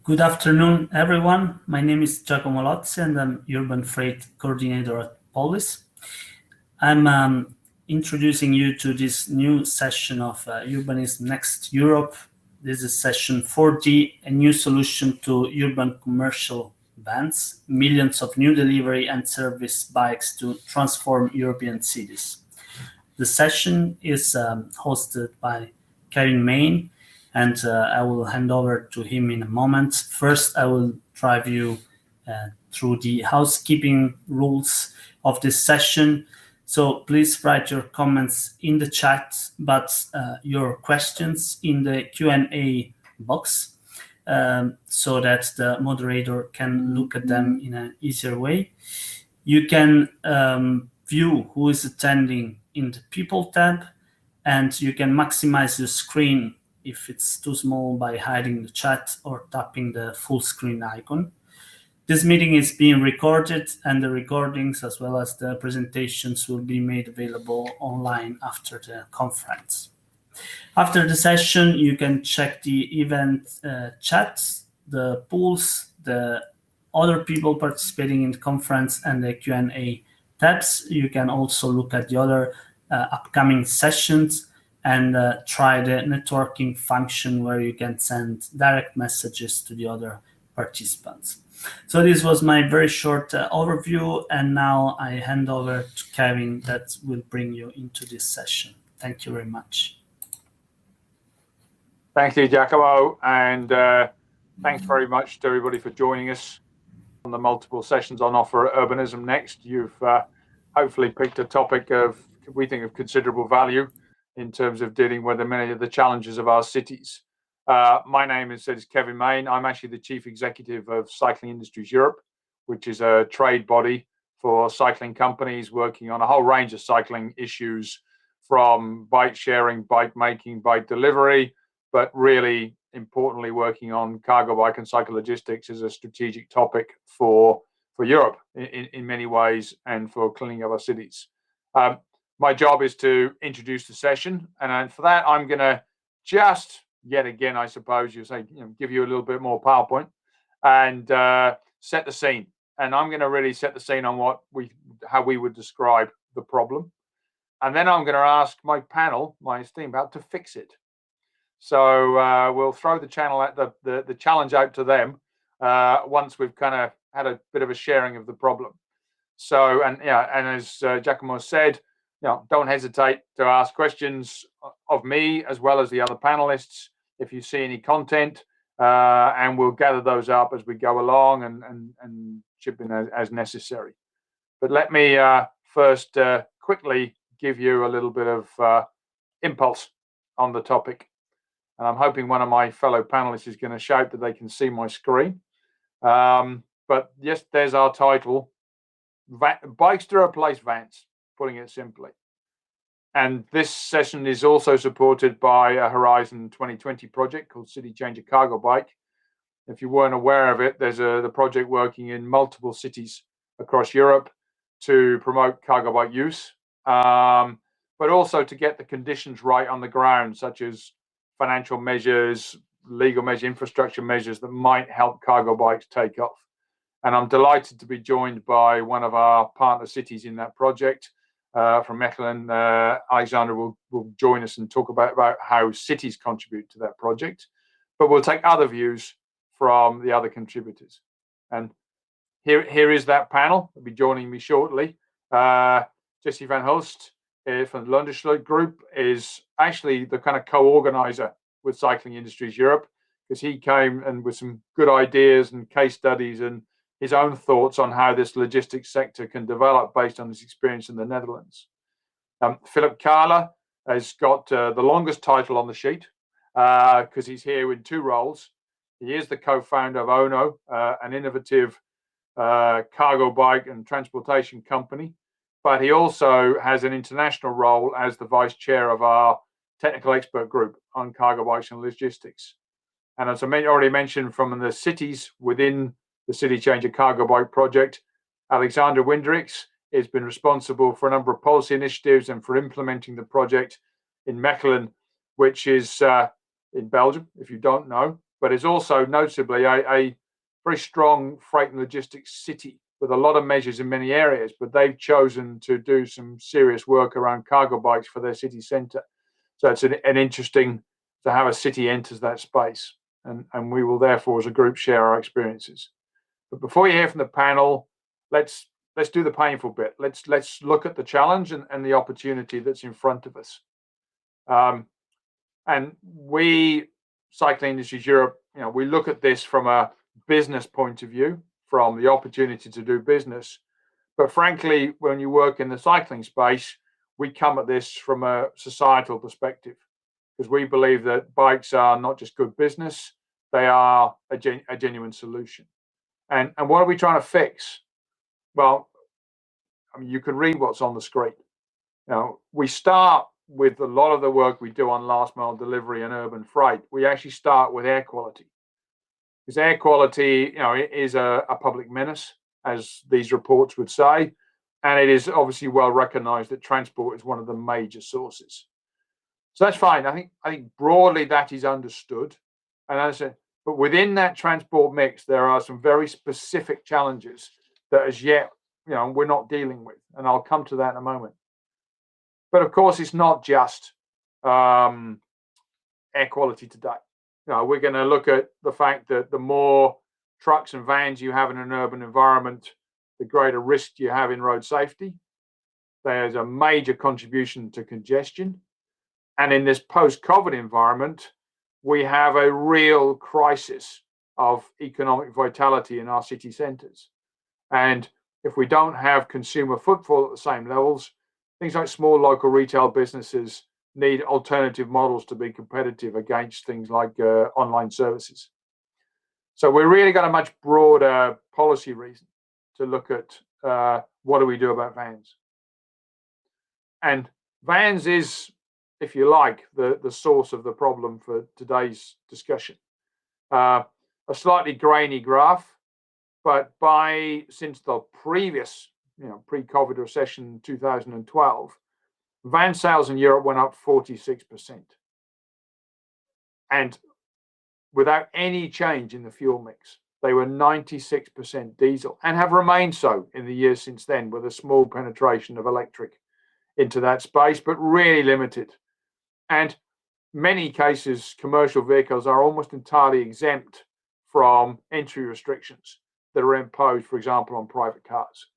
Good afternoon, everyone. My name is Giacomo Lozzi, and I'm Urban Freight Coordinator at Polis. I'm introducing you to this new session of Urbanism Next Europe. This is session 40, a new solution to urban commercial vans, millions of new delivery and service bikes to transform European cities. The session is hosted by Mayne, and I will hand over to him in a moment. First, I will drive you through the housekeeping rules of this session. So please write your comments in the chat, but your questions in the Q&A box so that the moderator can look at them in an easier way. You can view who is attending in the People tab, and you can maximize your screen if it's too small by hiding the chat or tapping the full screen icon. This meeting is being recorded, and the recordings as well as the presentations will be made available online after the conference. After the session, you can check the event chat, the polls, the other people participating in the conference, and the Q&A tabs. You can also look at the other upcoming sessions and try the networking function where you can send direct messages to the other participants. So this was my very short overview, and now I hand over to Kevin that will bring you into this session. Thank you very much. Thank you, Giacomo, and thanks very much to everybody for joining us on the multiple sessions on offer at Urbanism Next. You've hopefully picked a topic we think of considerable value in terms of dealing with many of the challenges of our cities. My name is Kevin Mayne. I'm actually the Chief Executive of Cycling Industries Europe, which is a trade body for cycling companies working on a whole range of cycling issues, from bike sharing, bike making, bike delivery, but really importantly working on cargo bike and cycle logistics as a strategic topic for Europe in many ways and for cleaning up our cities. My job is to introduce the session, and for that I'm going to just yet again, I suppose you say, give you a little bit more PowerPoint and set the scene. And I'm going to really set the scene on how we would describe the problem, and then I'm going to ask my panel, my esteemed panel, to fix it. So we'll throw the challenge out to them once we've kind of had a bit of a sharing of the problem. So and as Giacomo said, don't hesitate to ask questions of me as well as the other panelists if you see any content, and we'll gather those up as we go along and chip in as necessary. But let me first quickly give you a little bit of impulse on the topic. And I'm hoping one of my fellow panelists is going to shout that they can see my screen. But yes, there's our title, Bikes to Replace Vans, putting it simply. And this session is also supported by a Horizon 2020 project called City Changer Cargo Bike. If you weren't aware of it, there's the project working in multiple cities across Europe to promote cargo bike use, but also to get the conditions right on the ground, such as financial measures, legal measures, infrastructure measures that might help cargo bikes take off. And I'm delighted to be joined by one of our partner cities in that project. From Mechelen, Alexandra will join us and talk about how cities contribute to that project. But we'll take other views from the other contributors. And here is that panel. Will be joining me shortly. Jesse van Hulst from the Loendersloot Group is actually the kind of co-organizer with Cycling Industries Europe, because he came and with some good ideas and case studies and his own thoughts on how this logistics sector can develop based on his experience in the Netherlands. Philipp Kahle has got the longest title on the sheet because he's here in two roles. He is the co-founder of ONO, an innovative cargo bike and transportation company, but he also has an international role as the vice chair of our technical expert group on cargo bikes and logistics. And as I already mentioned, from the cities within the City Changer Cargo Bike project, Alexandra Winderickx has been responsible for a number of policy initiatives and for implementing the project in Mechelen, which is in Belgium, if you don't know, but it's also notably a very strong freight and logistics city with a lot of measures in many areas, but they've chosen to do some serious work around cargo bikes for their city centre. So it's an interesting to have a city enters that space, and we will therefore as a group share our experiences. But before you hear from the panel, let's do the painful bit. Let's look at the challenge and the opportunity that's in front of us. And we, Cycling Industries Europe, we look at this from a business point of view, from the opportunity to do business. But frankly, when you work in the cycling space, we come at this from a societal perspective, because we believe that bikes are not just good business, they are a genuine solution. And what are we trying to fix? Well, I mean, you can read what's on the screen. We start with a lot of the work we do on last mile delivery and urban freight. We actually start with air quality, because air quality, is a public menace, as these reports would say, and it is obviously well recognised that transport is one of the major sources. So that's fine. I think broadly that is understood, and as I said, but within that transport mix, there are some very specific challenges that as yet, we're not dealing with, and I'll come to that in a moment. But of course, it's not just air quality today. We're going to look at the fact that the more trucks and vans you have in an urban environment, the greater risk you have in road safety. There's a major contribution to congestion. And in this post-COVID environment, we have a real crisis of economic vitality in our city centres. And if we don't have consumer footfall at the same levels, things like small local retail businesses need alternative models to be competitive against things like online services. So we're really got a much broader policy reason to look at what do we do about vans. And vans is, if you like, the source of the problem for today's discussion. A slightly grainy graph, but since the previous pre-COVID recession in 2012, van sales in Europe went up 46%. And without any change in the fuel mix, they were 96% diesel and have remained so in the years since then, with a small penetration of electric into that space, but really limited. And many cases, commercial vehicles are almost entirely exempt from entry restrictions that are imposed, for example, on private cars,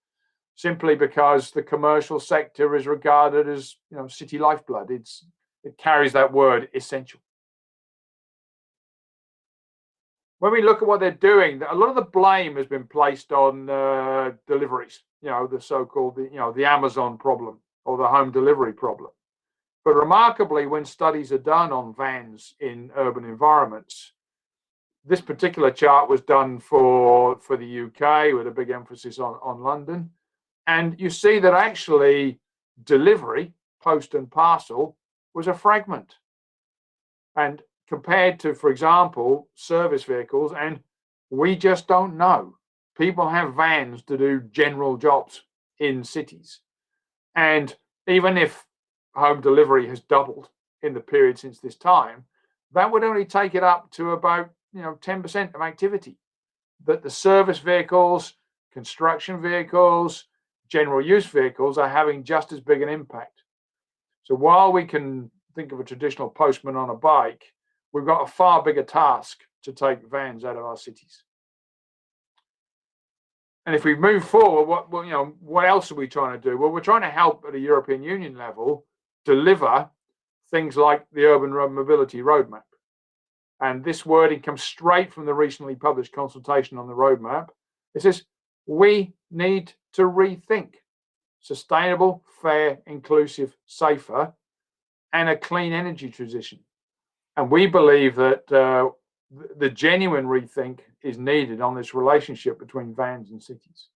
simply because the commercial sector is regarded as city lifeblood. It carries that word essential. When we look at what they're doing, a lot of the blame has been placed on deliveries, the so-called the Amazon problem or the home delivery problem. But remarkably, when studies are done on vans in urban environments, this particular chart was done for the UK with a big emphasis on London. And you see that actually delivery, post and parcel, was a fragment. And compared to, for example, service vehicles, and we just don't know. People have vans to do general jobs in cities. And even if home delivery has doubled in the period since this time, that would only take it up to about 10% of activity. But the service vehicles, construction vehicles, general use vehicles are having just as big an impact. So while we can think of a traditional postman on a bike, we've got a far bigger task to take vans out of our cities. And if we move forward, what else are we trying to do? Well, we're trying to help at a European Union level deliver things like the Urban Mobility Roadmap. And this wording comes straight from the recently published consultation on the roadmap. It says, we need to rethink sustainable, fair, inclusive, safer, and a clean energy transition. And we believe that the genuine rethink is needed on this relationship between vans and cities.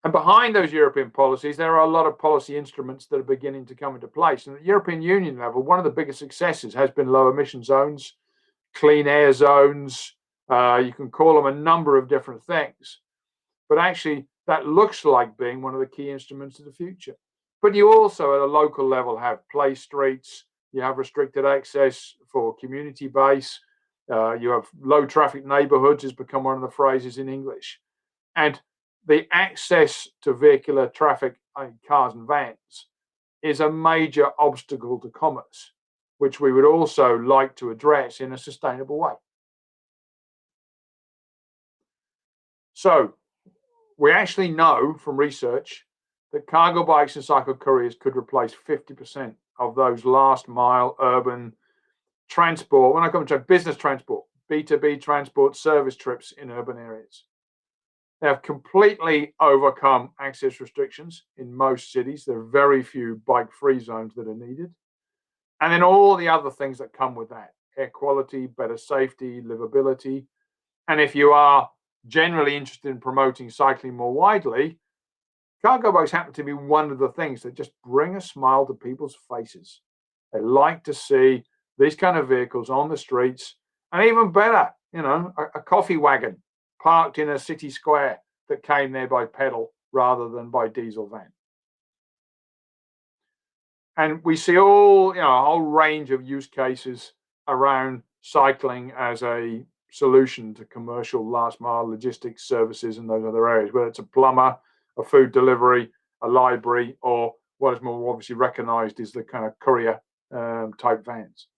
And behind those European policies, there are a lot of policy instruments that are beginning to come into place. And at the European Union level, one of the biggest successes has been low emission zones, clean air zones. You can call them a number of different things. But actually, that looks like being one of the key instruments of the future. But you also, at a local level, have play streets. You have restricted access for community base. You have low traffic neighborhoods has become one of the phrases in English. And the access to vehicular traffic, cars and vans, is a major obstacle to commerce, which we would also like to address in a sustainable way. So we actually know from research that cargo bikes and cycle couriers could replace 50% of those last mile urban transport, when I come to business transport, B2B transport, service trips in urban areas. They have completely overcome access restrictions in most cities. There are very few bike-free zones that are needed. And then all the other things that come with that: air quality, better safety, livability. And if you are generally interested in promoting cycling more widely, cargo bikes happen to be one of the things that just bring a smile to people's faces. They like to see these kind of vehicles on the streets, and even better, a coffee wagon parked in a city square that came there by pedal rather than by diesel van. And we see a whole range of use cases around cycling as a solution to commercial last mile logistics services in those other areas, whether it's a plumber, a food delivery, a library, or what is more obviously recognized is the kind of courier type vans.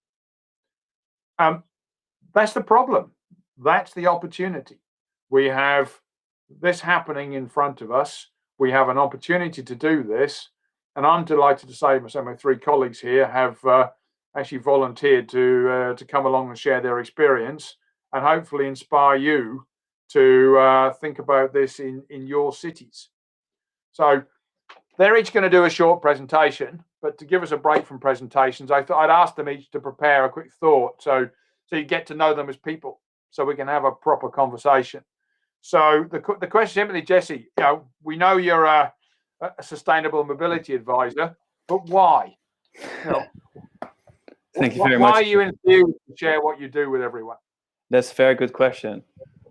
That's the problem. That's the opportunity. We have this happening in front of us. We have an opportunity to do this. And I'm delighted to say my three colleagues here have actually volunteered to come along and share their experience and hopefully inspire you to think about this in your cities. So they're each going to do a short presentation, but to give us a break from presentations, I thought I'd ask them each to prepare a quick thought so you get to know them as people, so we can have a proper conversation. So the question simply, Jesse, we know you're a sustainable mobility advisor, but why? Thank you very much. Why are you enthused to share what you do with everyone? That's a very good question.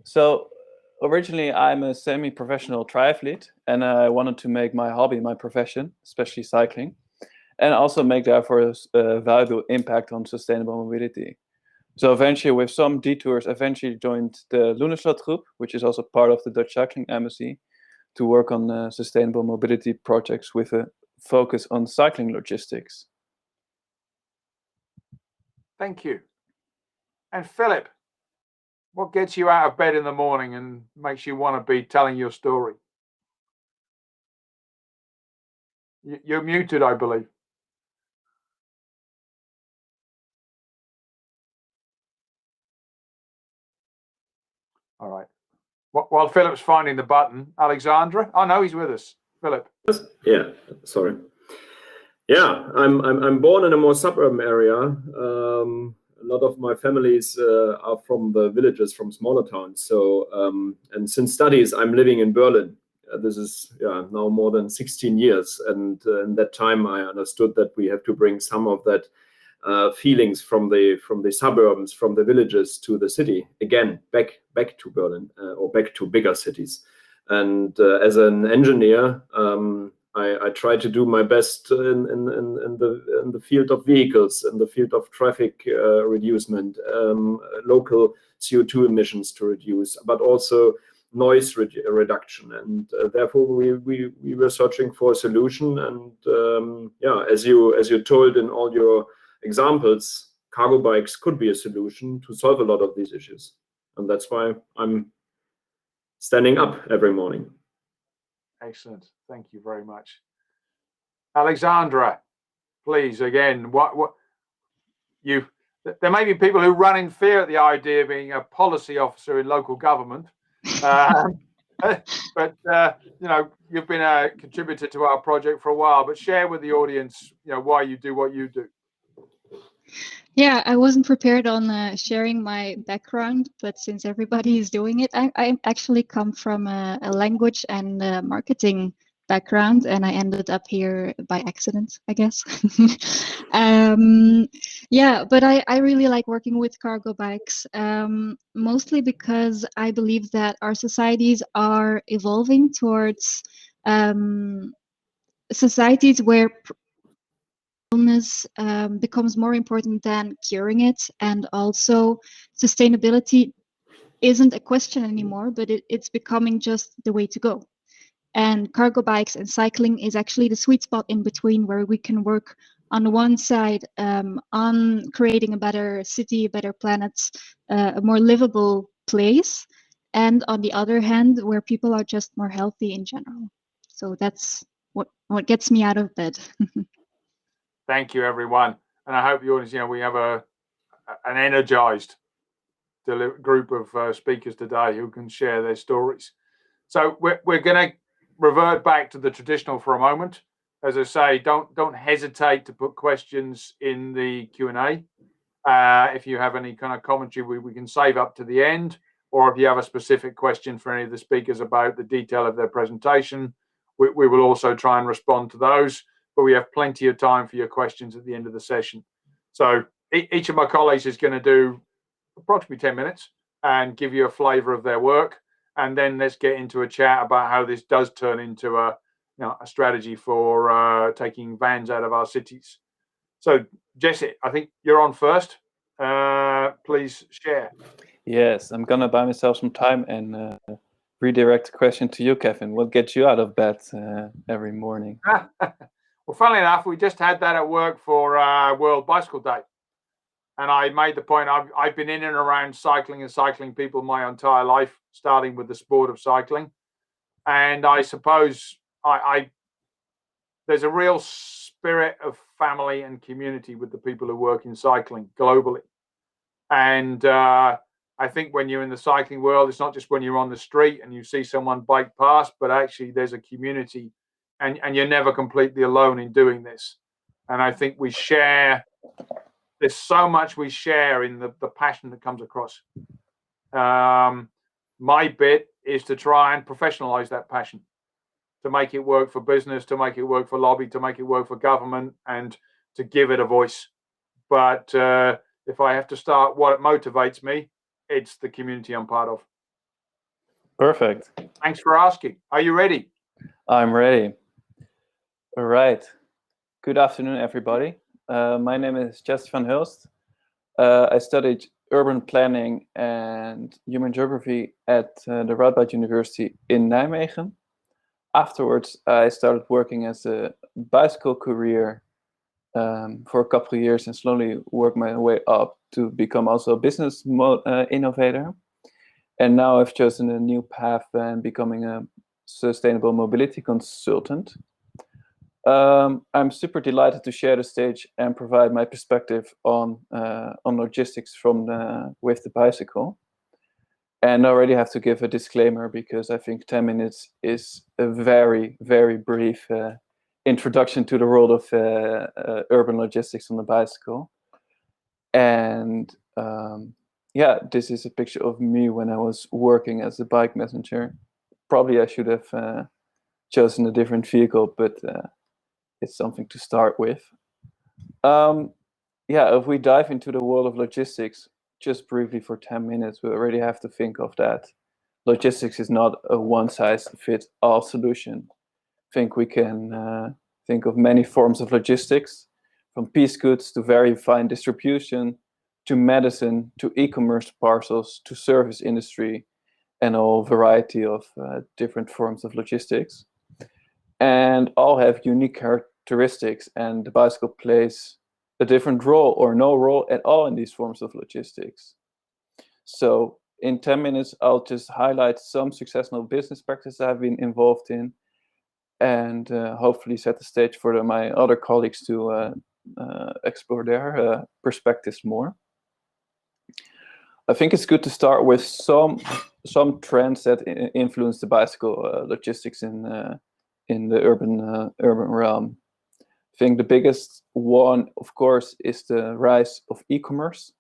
So originally, I'm a semi-professional triathlete, and I wanted to make my hobby my profession, especially cycling, and also make therefore a valuable impact on sustainable mobility. So eventually, with some detours, joined the Loendersloot Group, which is also part of the Dutch Cycling Embassy, to work on sustainable mobility projects with a focus on cycling logistics. Thank you. And Philipp, what gets you out of bed in the morning and makes you want to be telling your story? You're muted, I believe. All right. While Philipp's finding the button, Alexandra. Oh no, he's with us. Philipp. Yeah, sorry. Yeah, I'm born in a more suburban area. A lot of my families are from the villages, from smaller towns. So and since studies, I'm living in Berlin. This is now more than 16 years, and in that time, I understood that we have to bring some of that feelings from the suburbs, from the villages to the city again, back to Berlin or back to bigger cities. And as an engineer, I try to do my best in the field of vehicles, in the field of traffic reducement, local CO2 emissions to reduce, but also noise reduction. And therefore, we were searching for a solution. And as you told in all your examples, cargo bikes could be a solution to solve a lot of these issues. And that's why I'm standing up every morning. Excellent. Thank you very much. Alexandra, please, again, there may be people who run in fear at the idea of being a policy officer in local government. But you've been a contributor to our project for a while, but share with the audience, why you do what you do. Yeah, I wasn't prepared on sharing my background, but since everybody is doing it, I actually come from a language and marketing background, and I ended up here by accident, I guess. But I really like working with cargo bikes, mostly because I believe that our societies are evolving towards societies where illness becomes more important than curing it, and also sustainability isn't a question anymore, but it's becoming just the way to go. And cargo bikes and cycling is actually the sweet spot in between, where we can work on the one side on creating a better city, a better planet, a more livable place, and on the other hand, where people are just more healthy in general. So that's what gets me out of bed. Thank you, everyone. And I hope the audience, we have an energized group of speakers today who can share their stories. So we're going to revert back to the traditional for a moment. As I say, don't hesitate to put questions in the Q&A. If you have any kind of commentary, we can save up to the end, or if you have a specific question for any of the speakers about the detail of their presentation, we will also try and respond to those. But we have plenty of time for your questions at the end of the session. So each of my colleagues is going to do approximately 10 minutes and give you a flavor of their work. And then let's get into a chat about how this does turn into a strategy for taking vans out of our cities. So Jesse, I think you're on first. Please share. Yes, I'm gonna buy myself some time and redirect the question to you, Kevin. What gets you out of bed every morning? Well, funnily enough, we just had that at work for World Bicycle Day. And I made the point, I've been in and around cycling and cycling people my entire life, starting with the sport of cycling. And I suppose there's a real spirit of family and community with the people who work in cycling globally. And I think when you're in the cycling world, it's not just when you're on the street and you see someone bike past, but actually there's a community, and you're never completely alone in doing this. And I think there's so much we share in the passion that comes across. My bit is to try and professionalize that passion, to make it work for business, to make it work for lobby, to make it work for government, and to give it a voice. But if I have to start what motivates me, it's the community I'm part of. Perfect. Thanks for asking. Are you ready? I'm ready. All right. Good afternoon, everybody. My name is Jesse van Hulst. I studied urban planning and human geography at the Radboud University in Nijmegen. Afterwards, I started working as a bicycle courier for a couple of years and slowly worked my way up to become also a business innovator. And now I've chosen a new path and becoming a sustainable mobility consultant. I'm super delighted to share the stage and provide my perspective on logistics with the bicycle. And I already have to give a disclaimer because I think 10 minutes is a very, very brief introduction to the world of urban logistics on the bicycle. And yeah, this is a picture of me when I was working as a bike messenger. Probably I should have chosen a different vehicle, but it's something to start with. Yeah, if we dive into the world of logistics, just briefly for 10 minutes, we already have to think of that. Logistics is not a one-size-fits-all solution. I think we can think of many forms of logistics, from piece goods to very fine distribution, to medicine, to e-commerce parcels, to service industry, and a whole variety of different forms of logistics. And all have unique characteristics, and the bicycle plays a different role or no role at all in these forms of logistics. So in 10 minutes, I'll just highlight some successful business practices I've been involved in, and hopefully set the stage for my other colleagues to explore their perspectives more. I think it's good to start with some trends that influence the bicycle logistics in the urban realm. I think the biggest one, of course, is the rise of e-commerce.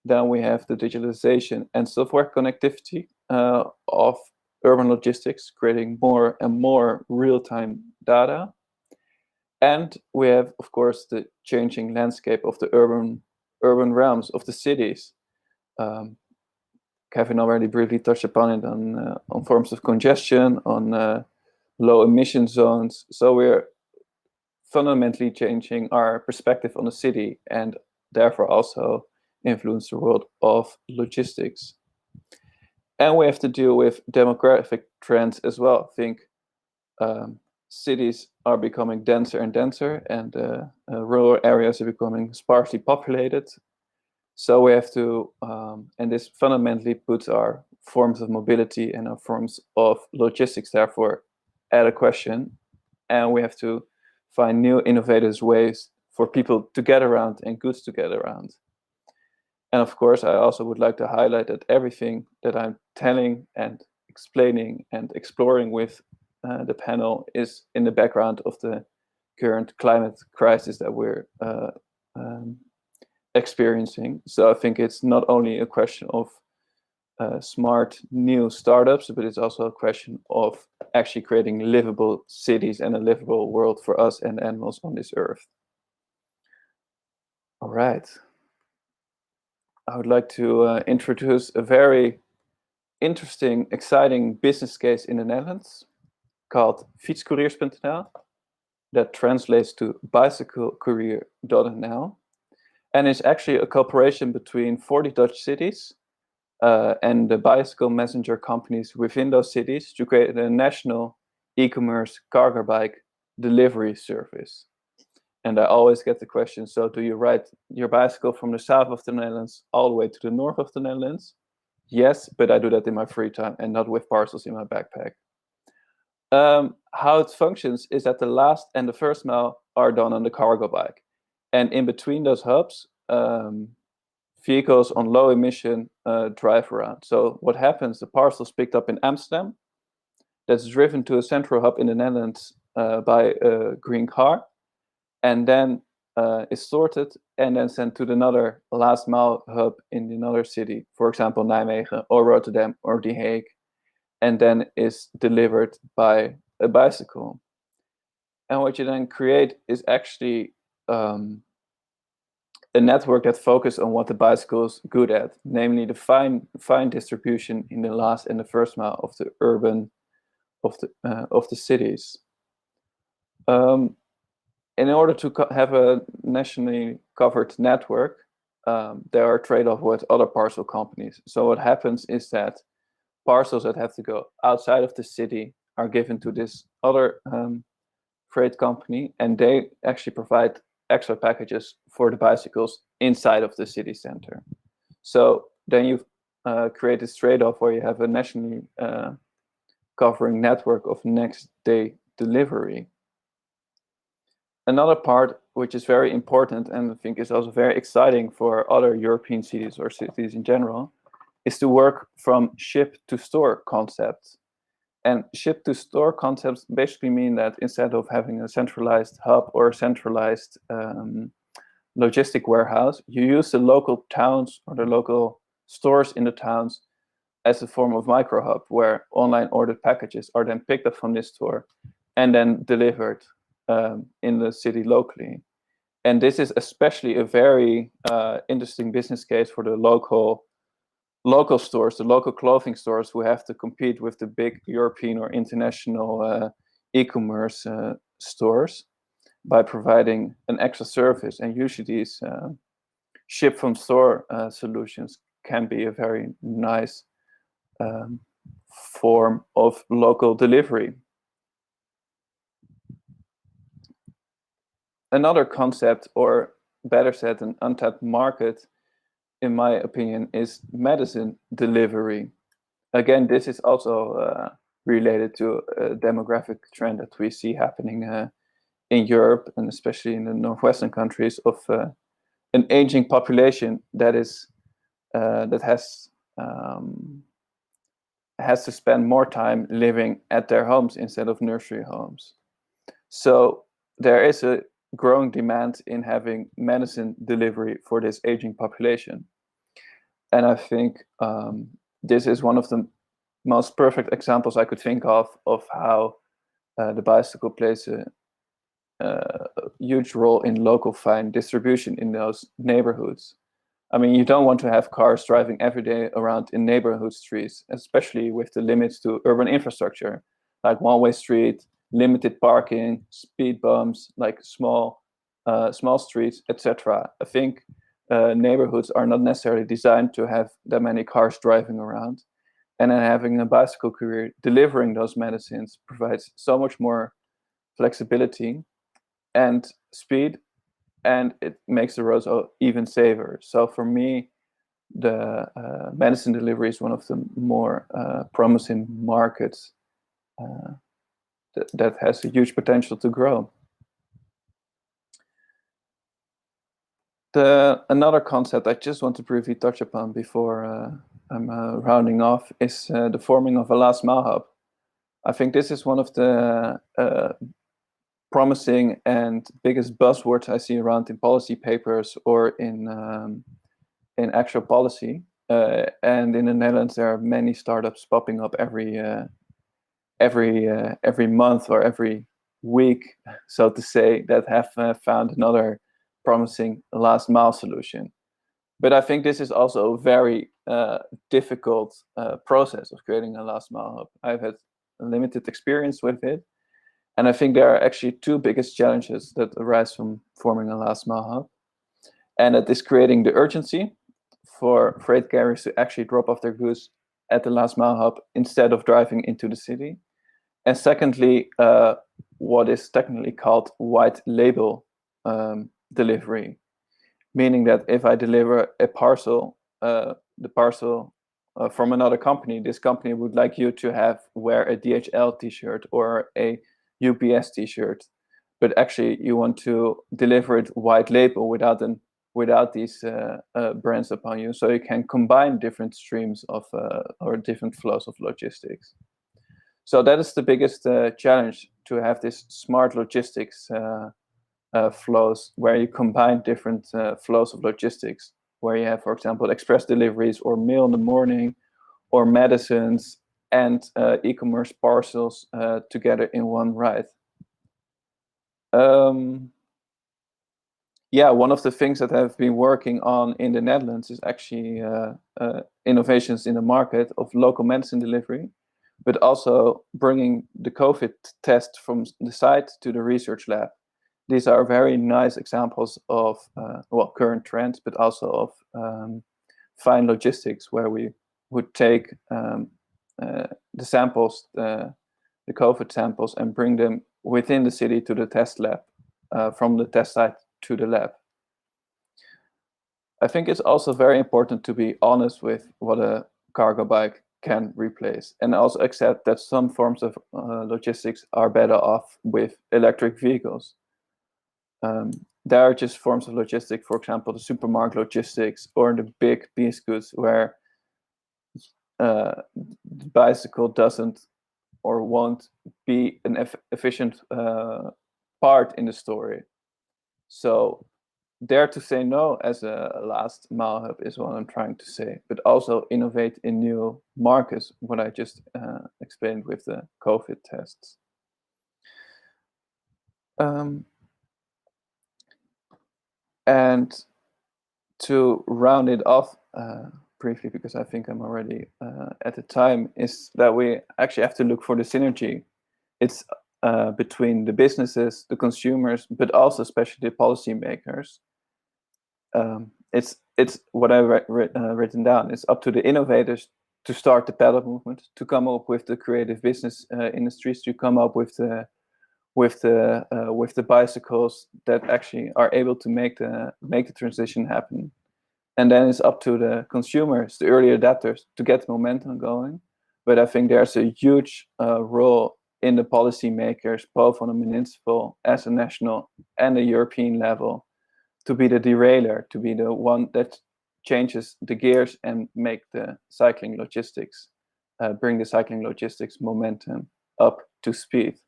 Then we have the digitalization and software connectivity of urban logistics, creating more and more real-time data. And we have, of course, the changing landscape of the urban realms of the cities. Kevin already briefly touched upon it on forms of congestion, on low emission zones. So we're fundamentally changing our perspective on the city and therefore also influence the world of logistics. And we have to deal with demographic trends as well. I think cities are becoming denser and denser, and rural areas are becoming sparsely populated. So we have to, and this fundamentally puts our forms of mobility and our forms of logistics, therefore, at a question. And we have to find new innovative ways for people to get around and goods to get around. And of course, I also would like to highlight that everything that I'm telling and explaining and exploring with the panel is in the background of the current climate crisis that we're experiencing. So I think it's not only a question of smart new startups, but it's also a question of actually creating livable cities and a livable world for us and animals on this earth. All right. I would like to introduce a very interesting, exciting business case in the Netherlands called fietscouriers.nl, that translates to bicyclecourier.nl, and it's actually a cooperation between 40 Dutch cities and the bicycle messenger companies within those cities to create a national e-commerce cargo bike delivery service. And I always get the question, so do you ride your bicycle from the south of the Netherlands all the way to the north of the Netherlands? Yes, but I do that in my free time and not with parcels in my backpack. How it functions is that the last and the first mile are done on the cargo bike. And in between those hubs, vehicles on low emission drive around. So what happens, the parcel is picked up in Amsterdam, that's driven to a central hub in the Netherlands by a green car, and then is sorted and then sent to another last mile hub in another city, for example, Nijmegen or Rotterdam or The Hague, and then is delivered by a bicycle. And what you then create is actually a network that focuses on what the bicycle is good at, namely the fine distribution in the last and the first mile of the urban of the cities. In order to have a nationally covered network, there are trade-offs with other parcel companies. So what happens is that parcels that have to go outside of the city are given to this other freight company, and they actually provide extra packages for the bicycles inside of the city center. So then you create this trade-off where you have a nationally covering network of next day delivery. Another part which is very important and I think is also very exciting for other European cities or cities in general is to work from ship to store concepts. And ship to store concepts basically mean that instead of having a centralized hub or a centralized logistic warehouse, you use the local towns or the local stores in the towns as a form of micro hub where online ordered packages are then picked up from this store and then delivered in the city locally. And this is especially a very interesting business case for the local stores, the local clothing stores who have to compete with the big European or international e-commerce stores by providing an extra service. And usually these ship from store solutions can be a very nice form of local delivery. Another concept, or better said, an untapped market, in my opinion, is medicine delivery. Again, this is also related to a demographic trend that we see happening in Europe and especially in the northwestern countries of an aging population that is that has to spend more time living at their homes instead of nursery homes. So there is a growing demand in having medicine delivery for this aging population. And I think this is one of the most perfect examples I could think of how the bicycle plays a huge role in local fine distribution in those neighborhoods. I mean, you don't want to have cars driving every day around in neighborhood streets, especially with the limits to urban infrastructure, like one-way street, limited parking, speed bumps, like small streets, etc. I think neighborhoods are not necessarily designed to have that many cars driving around, and then having a bicycle courier delivering those medicines provides so much more flexibility and speed, and it makes the roads even safer. So for me, the medicine delivery is one of the more promising markets that has a huge potential to grow. Another concept I just want to briefly touch upon before I'm rounding off is the forming of a last mile hub. I think this is one of the promising and biggest buzzwords I see around in policy papers or in actual policy. And in the Netherlands, there are many startups popping up every month or every week, so to say, that have found another promising last mile solution. But I think this is also a very difficult process of creating a last mile hub. I've had limited experience with it, and I think there are actually two biggest challenges that arise from forming a last mile hub, and that is creating the urgency for freight carriers to actually drop off their goods at the last mile hub instead of driving into the city. And secondly, what is technically called white label delivery, meaning that if I deliver a parcel, the parcel from another company, this company would like you to wear a DHL t-shirt or a UPS t-shirt, but actually you want to deliver it white label without these brands upon you, so you can combine different streams of or different flows of logistics. So that is the biggest challenge, to have this smart logistics flows where you combine different flows of logistics, where you have, for example, express deliveries or mail in the morning or medicines and e-commerce parcels together in one ride. Yeah, one of the things that I've been working on in the Netherlands is actually innovations in the market of local medicine delivery, but also bringing the COVID test from the site to the research lab. These are very nice examples of current trends, but also of fine logistics, where we would take the samples, the COVID samples, and bring them within the city to the test lab, from the test site to the lab. I think it's also very important to be honest with what a cargo bike can replace, and also accept that some forms of logistics are better off with electric vehicles. There are just forms of logistics, for example, the supermarket logistics or the big piece goods, where the bicycle doesn't or won't be an efficient part in the story. So dare to say no as a last mile hub is what I'm trying to say, but also innovate in new markets, what I just explained with the COVID tests. And to round it off briefly, because I think I'm already at the time, is that we actually have to look for the synergy. It's between the businesses, the consumers, but also especially the policymakers. It's what I've written down. It's up to the innovators to start the pedal movement, to come up with the creative business industries, to come up with the bicycles that actually are able to make the transition happen. And then it's up to the consumers, the early adapters, to get the momentum going. But I think there's a huge role in the policymakers, both on a municipal, as a national, and a European level, to be the derailer, to be the one that changes the gears and make the cycling logistics, bring the cycling logistics momentum up to speed.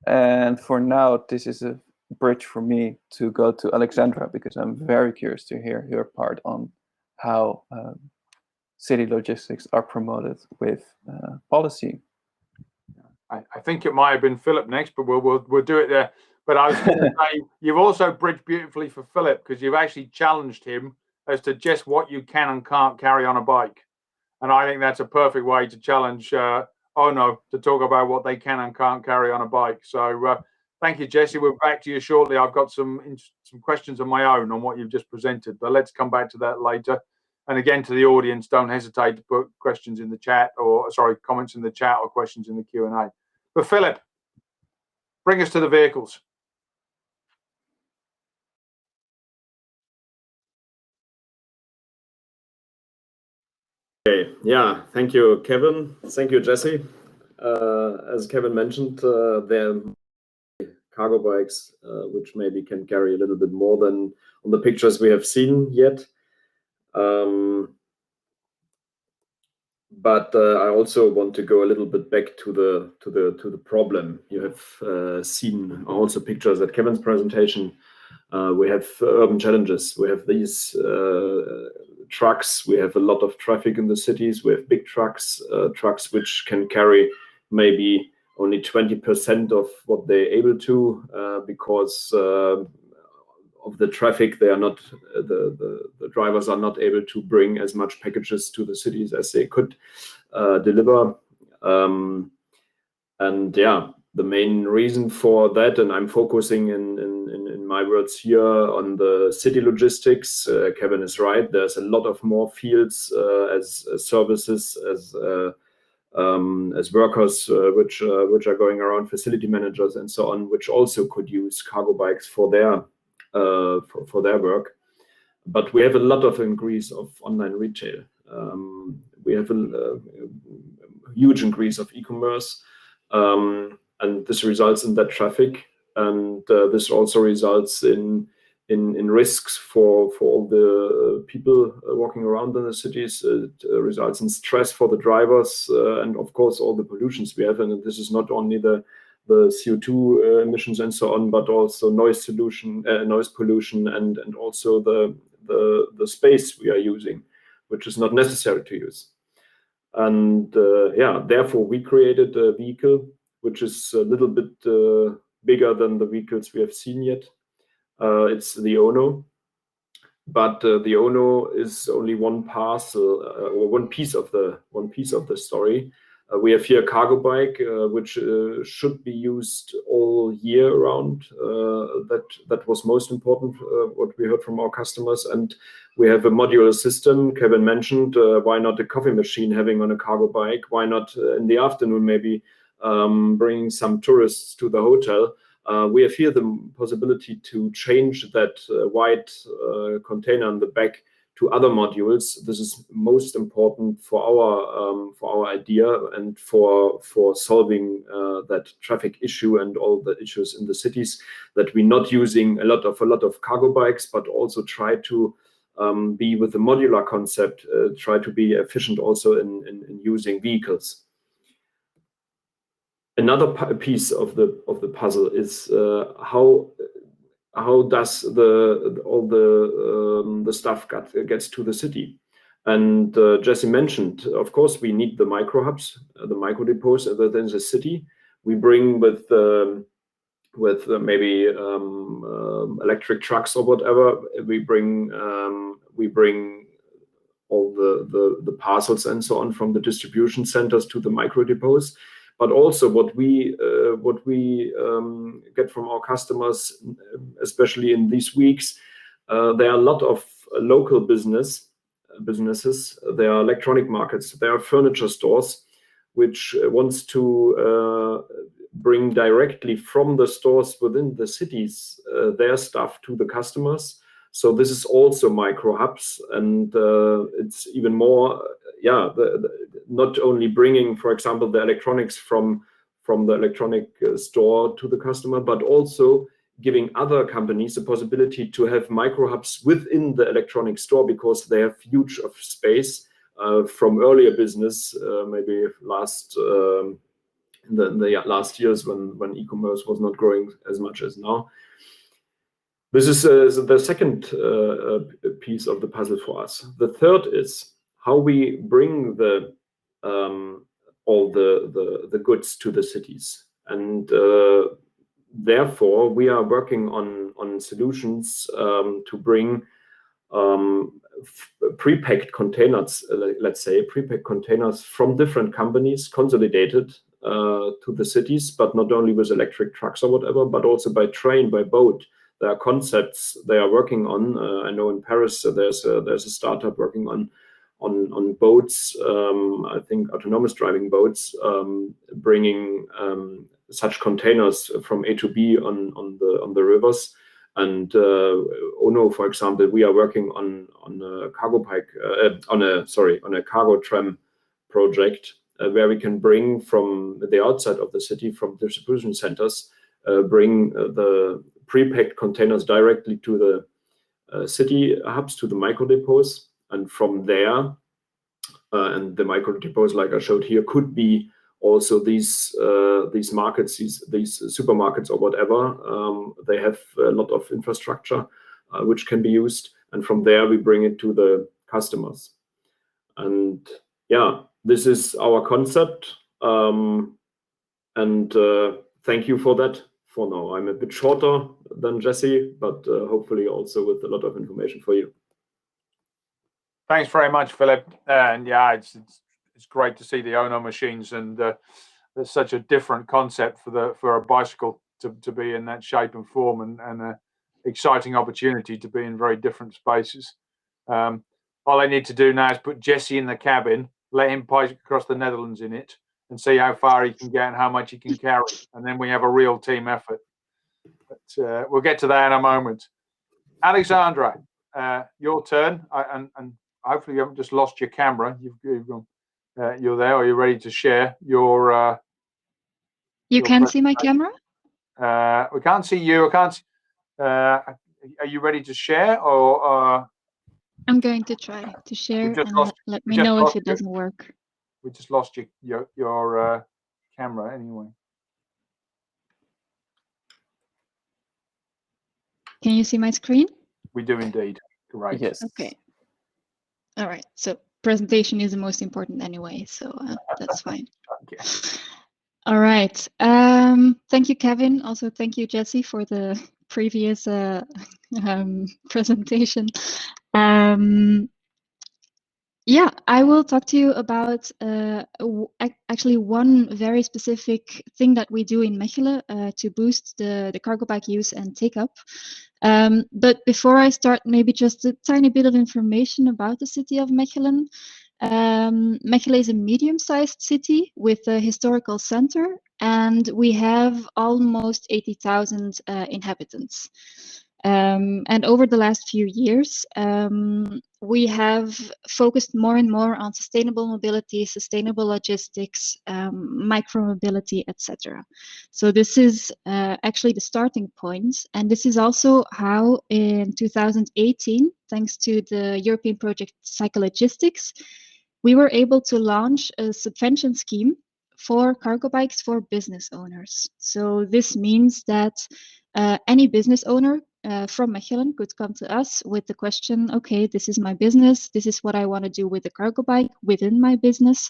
And for now, this is a bridge for me to go to Alexandra, because I'm very curious to hear your part on how city logistics are promoted with policy. I think it might have been Philipp next, but we'll do it there. But I was going to say, you've also bridged beautifully for Philipp, because you've actually challenged him as to just what you can and can't carry on a bike. And I think that's a perfect way to challenge Ono to talk about what they can and can't carry on a bike. So thank you, Jesse. We're back to you shortly. I've got some questions of my own on what you've just presented, but let's come back to that later. And again, to the audience, don't hesitate to put questions in the chat, or sorry, comments in the chat or questions in the Q&A. But Philipp, bring us to the vehicles. Okay, yeah, thank you, Kevin. Thank you, Jesse. As Kevin mentioned, there are cargo bikes which maybe can carry a little bit more than on the pictures we have seen yet. But I also want to go a little bit back to the problem. You have seen also pictures at Kevin's presentation. We have urban challenges. We have these trucks. We have a lot of traffic in the cities. We have big trucks, trucks which can carry maybe only 20% of what they're able to because of the traffic. They are not the drivers are not able to bring as much packages to the cities as they could deliver. And yeah, the main reason for that, and I'm focusing in my words here on the city logistics. Kevin is right. There's a lot of more fields as services, as workers which are going around, facility managers and so on, which also could use cargo bikes for their work. But we have a lot of increase of online retail. We have a huge increase of e-commerce. And this results in that traffic, and this also results in risks for all the people walking around in the cities. It results in stress for the drivers, and of course all the pollutions we have. And this is not only the CO2 emissions and so on, but also noise pollution, and also the space we are using, which is not necessary to use. And yeah, therefore we created a vehicle which is a little bit bigger than the vehicles we have seen yet. It's the Ono, but the Ono is only one parcel or one piece of the story. We have here a cargo bike which should be used all year round. That was most important, what we heard from our customers. And we have a modular system. Kevin mentioned, why not a coffee machine having on a cargo bike? Why not in the afternoon maybe bringing some tourists to the hotel? We have here the possibility to change that white container on the back to other modules. This is most important for our idea and for solving that traffic issue and all the issues in the cities, that we're not using a lot of cargo bikes, but also try to be with the modular concept, try to be efficient also in using vehicles. Another piece of the puzzle is how does all the stuff gets to the city. And Jesse mentioned, of course, we need the micro hubs, the micro depots within the city. We bring with maybe electric trucks or whatever. We bring all the parcels and so on from the distribution centers to the micro depots. But also what we get from our customers, especially in these weeks, there are a lot of local businesses. There are electronic markets. There are furniture stores which wants to bring directly from the stores within the cities their stuff to the customers. So this is also micro hubs, and it's even more. Yeah, not only bringing, for example, the electronics from the electronic store to the customer, but also giving other companies the possibility to have micro hubs within the electronic store, because they have huge of space from earlier business, maybe last in the last years when e-commerce was not growing as much as now. This is the second piece of the puzzle for us. The third is how we bring all the goods to the cities, and therefore we are working on solutions to bring pre-packed containers, let's say, pre-packed containers from different companies consolidated to the cities, but not only with electric trucks or whatever, but also by train, by boat. There are concepts they are working on. I know in Paris there's a startup working on boats. I think autonomous driving boats, bringing such containers from A to B on the rivers. And ONO, for example, we are working on a cargo bike, on a cargo tram project where we can bring from the outside of the city, from distribution centers, bring the pre-packed containers directly to the city hubs, to the micro depots, and from there, and the micro depots, like I showed here, could be also these markets, these supermarkets or whatever. They have a lot of infrastructure which can be used, and from there we bring it to the customers. And yeah, this is our concept. And thank you for that. For now, I'm a bit shorter than Jesse, but hopefully also with a lot of information for you. Thanks very much, Philip. And yeah, it's great to see the ONO machines, and there's such a different concept for a bicycle to be in that shape and form, and an exciting opportunity to be in very different spaces. All I need to do now is put Jesse in the cabin, let him bike across the Netherlands in it, and see how far he can get and how much he can carry, and then we have a real team effort. But we'll get to that in a moment. Alexandra, your turn, and hopefully you haven't just lost your camera. You're there. Are you ready to share your? You can see my camera? We can't see you. I can't. Are you ready to share, or? I'm going to try to share, and let me know if it doesn't work. We just lost your camera anyway. Can you see my screen? We do indeed. Great. Yes. Okay. All right. So presentation is the most important anyway, so that's fine. Okay. All right. Thank you, Kevin. Also, thank you, Jesse, for the previous presentation. Yeah, I will talk to you about actually one very specific thing that we do in Mechelen to boost the cargo bike use and take up. But before I start, maybe just a tiny bit of information about the city of Mechelen. Mechelen is a medium-sized city with a historical center, and we have almost 80,000 inhabitants. And over the last few years, we have focused more and more on sustainable mobility, sustainable logistics, micro-mobility, etc. So this is actually the starting point. And this is also how in 2018, thanks to the European project Cyclogistics, we were able to launch a subvention scheme for cargo bikes for business owners. So this means that any business owner from Mechelen could come to us with the question, okay, this is my business, this is what I want to do with the cargo bike within my business,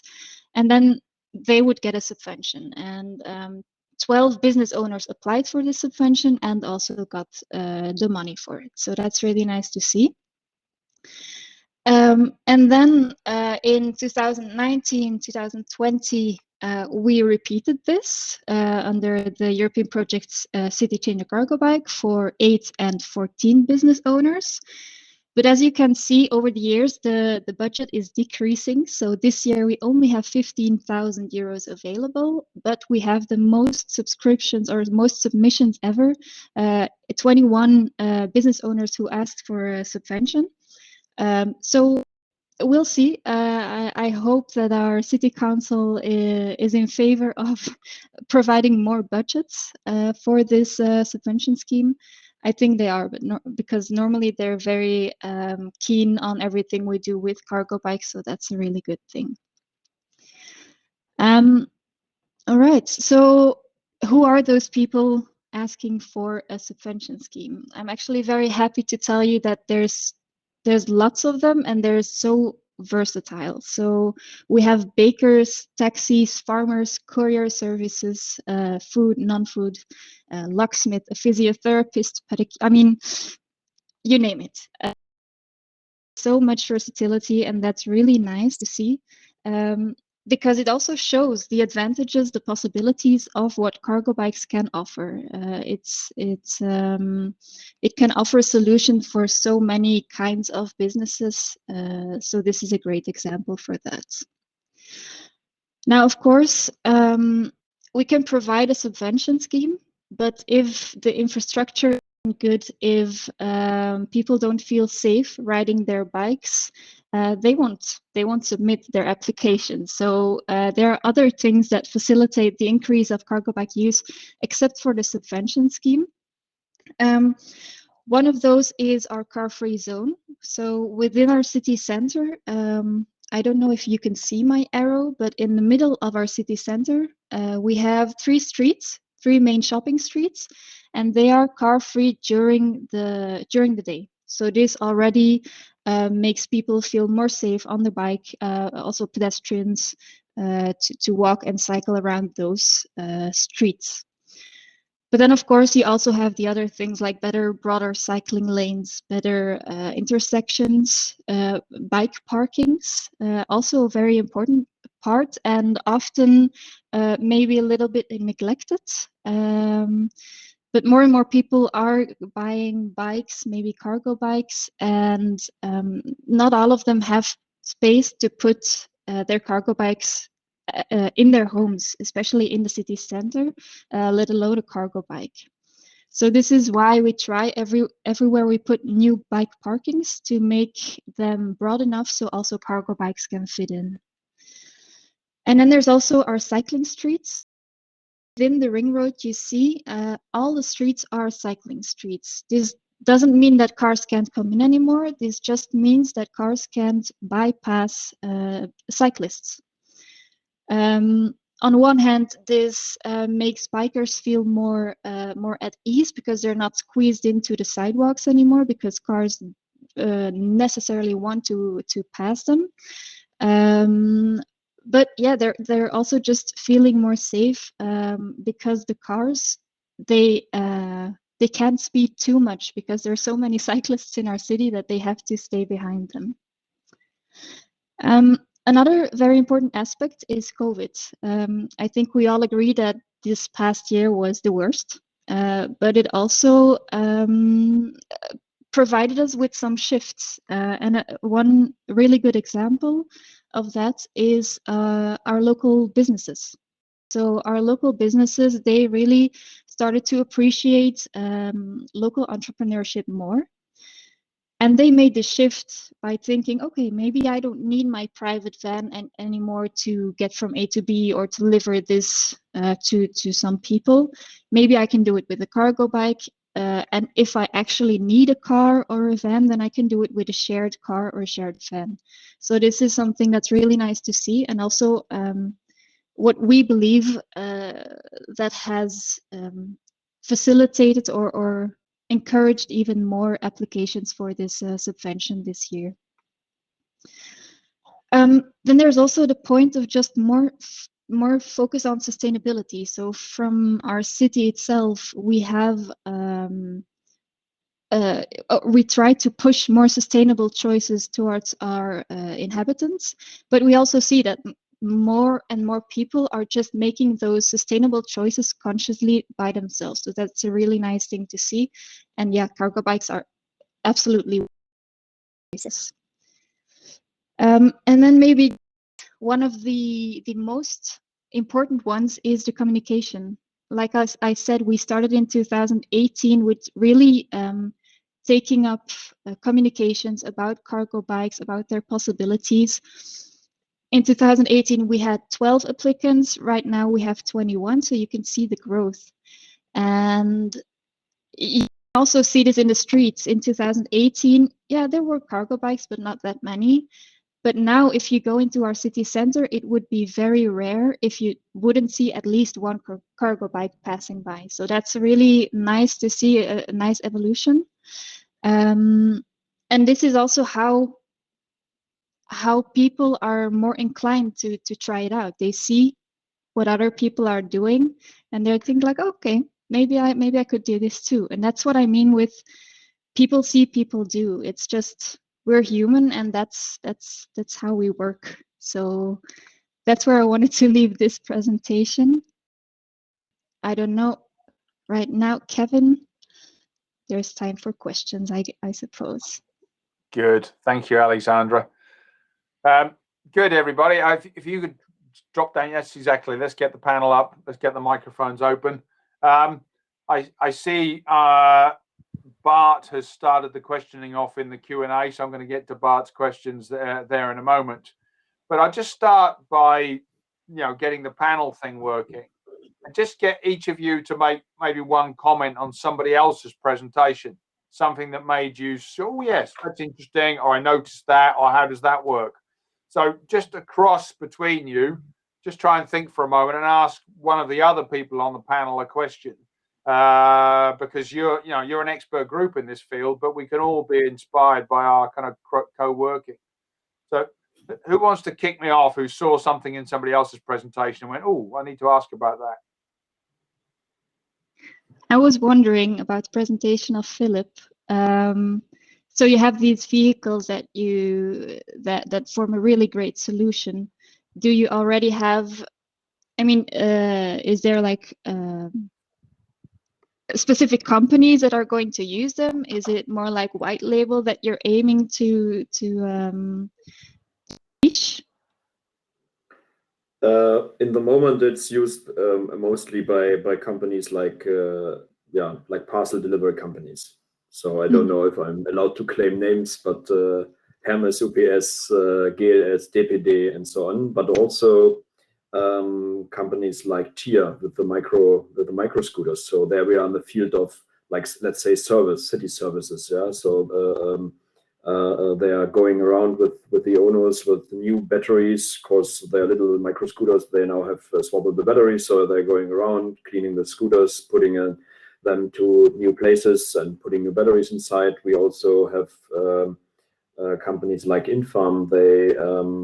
and then they would get a subvention. And 12 business owners applied for this subvention and also got the money for it. So that's really nice to see. And then in 2019, 2020, we repeated this under the European projects City Changer Cargo Bike for 8 and 14 business owners. But as you can see, over the years, the budget is decreasing. So this year we only have 15,000 euros available, but we have the most subscriptions or most submissions ever. 21 business owners who asked for a subvention. So we'll see. I hope that our city council is in favor of providing more budgets for this subvention scheme. I think they are, but because normally they're very keen on everything we do with cargo bikes, so that's a really good thing. All right, so who are those people asking for a subvention scheme? I'm actually very happy to tell you that there's lots of them, and they're so versatile. So we have bakers, taxis, farmers, courier services, food, non-food, locksmith, a physiotherapist, I mean, you name it. so much versatility, and that's really nice to see. Because it also shows the advantages, the possibilities of what cargo bikes can offer. It can offer a solution for so many kinds of businesses. So this is a great example for that. Now, of course, we can provide a subvention scheme, but if the infrastructure isn't good, if people don't feel safe riding their bikes, they won't submit their application. So there are other things that facilitate the increase of cargo bike use, except for the subvention scheme. One of those is our car-free zone. So within our city center, I don't know if you can see my arrow, but in the middle of our city center, we have 3 streets, 3 main shopping streets, and they are car-free during the day. So this already makes people feel more safe on the bike, also pedestrians to walk and cycle around those streets. But then, of course, you also have the other things like better, broader cycling lanes, better intersections, bike parkings, also a very important part, and often maybe a little bit neglected. But more and more people are buying bikes, maybe cargo bikes, and not all of them have space to put their cargo bikes in their homes, especially in the city center, let alone a cargo bike. So this is why we try everywhere we put new bike parkings to make them broad enough so also cargo bikes can fit in. And then there's also our cycling streets. Within the ring road, you see all the streets are cycling streets. This doesn't mean that cars can't come in anymore. This just means that cars can't bypass cyclists. On one hand, this makes bikers feel more at ease because they're not squeezed into the sidewalks anymore because cars necessarily want to pass them. But yeah, they're also just feeling more safe because the cars they can't speed too much because there are so many cyclists in our city that they have to stay behind them. Another very important aspect is COVID. I think we all agree that this past year was the worst, but it also provided us with some shifts. And one really good example of that is our local businesses. So our local businesses, they really started to appreciate local entrepreneurship more. And they made the shift by thinking, okay, maybe I don't need my private van anymore to get from A to B or to deliver this to some people. Maybe I can do it with a cargo bike. And if I actually need a car or a van, then I can do it with a shared car or a shared van. So this is something that's really nice to see. And also what we believe that has facilitated or encouraged even more applications for this subvention this year. Then there's also the point of just more focus on sustainability. So from our city itself, we have we try to push more sustainable choices towards our inhabitants, but we also see that more and more people are just making those sustainable choices consciously by themselves. So that's a really nice thing to see. And yeah, cargo bikes are absolutely choices. And then maybe one of the most important ones is the communication. Like I said, we started in 2018 with really taking up communications about cargo bikes, about their possibilities. In 2018, we had 12 applicants. Right now we have 21, so you can see the growth. And you also see this in the streets. In 2018, yeah, there were cargo bikes, but not that many. But now if you go into our city center, it would be very rare if you wouldn't see at least one cargo bike passing by. So that's really nice to see, a nice evolution. And this is also how people are more inclined to try it out. They see what other people are doing and they think like, okay, maybe I could do this too. And that's what I mean with people see, people do. It's just we're human, and that's how we work. So that's where I wanted to leave this presentation. I don't know right now, Kevin. There's time for questions, I suppose. Good. Thank you, Alexandra. Good, everybody. If you could drop down, yes, exactly. Let's get the panel up. Let's get the microphones open. I see Bart has started the questioning off in the Q&A, so I'm going to get to Bart's questions there in a moment. But I'll just start by, getting the panel thing working, and just get each of you to make maybe one comment on somebody else's presentation, something that made you, oh yes, that's interesting, or I noticed that, or how does that work? So just across between you, just try and think for a moment and ask one of the other people on the panel a question, because you're an expert group in this field, but we can all be inspired by our kind of co-working. So who wants to kick me off, who saw something in somebody else's presentation and went, oh, I need to ask about that? I was wondering about the presentation of Philipp. So you have these vehicles that that form a really great solution. Do you already have? I mean, is there like specific companies that are going to use them? Is it more like white label that you're aiming to reach? In the moment, it's used mostly by companies like like parcel delivery companies. So I don't know if I'm allowed to claim names, but Hermes, UPS, GLS, DPD, and so on. But also companies like TIA with the micro scooters. So there we are in the field of, like, let's say city services. Yeah. So they are going around with the owners with new batteries, because they're little micro scooters. They now have swapped the batteries, so they're going around cleaning the scooters, putting them to new places and putting new batteries inside. We also have companies like Infarm. They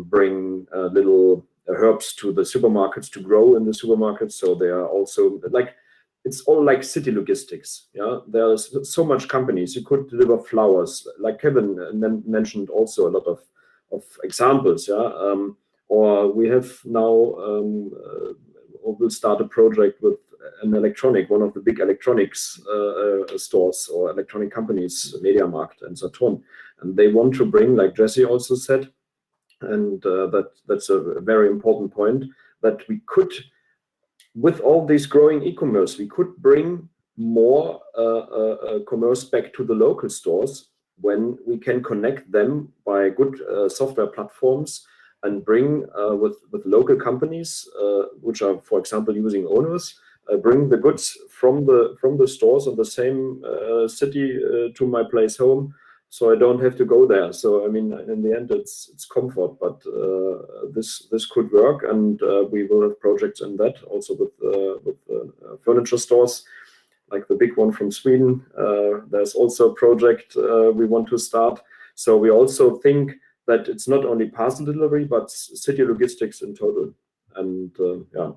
bring little herbs to the supermarkets to grow in the supermarkets. So they are also like, it's all like city logistics. Yeah, there's so much companies. You could deliver flowers, like Kevin mentioned, also a lot of examples. Yeah, or we have now, or we'll start a project with an one of the big electronics stores or electronic companies, MediaMarkt and Saturn, and they want to bring, like Jesse also said, and that's a very important point, that we could, with all this growing e-commerce, we could bring more commerce back to the local stores when we can connect them by good software platforms and bring with local companies, which are, for example, using owners, bring the goods from the stores in the same city to my place home, so I don't have to go there. So I mean, in the end, it's comfort, but this could work, and we will have projects in that also with furniture stores, like the big one from Sweden. There's also a project we want to start. So we also think that it's not only parcel delivery, but city logistics in total. And yeah.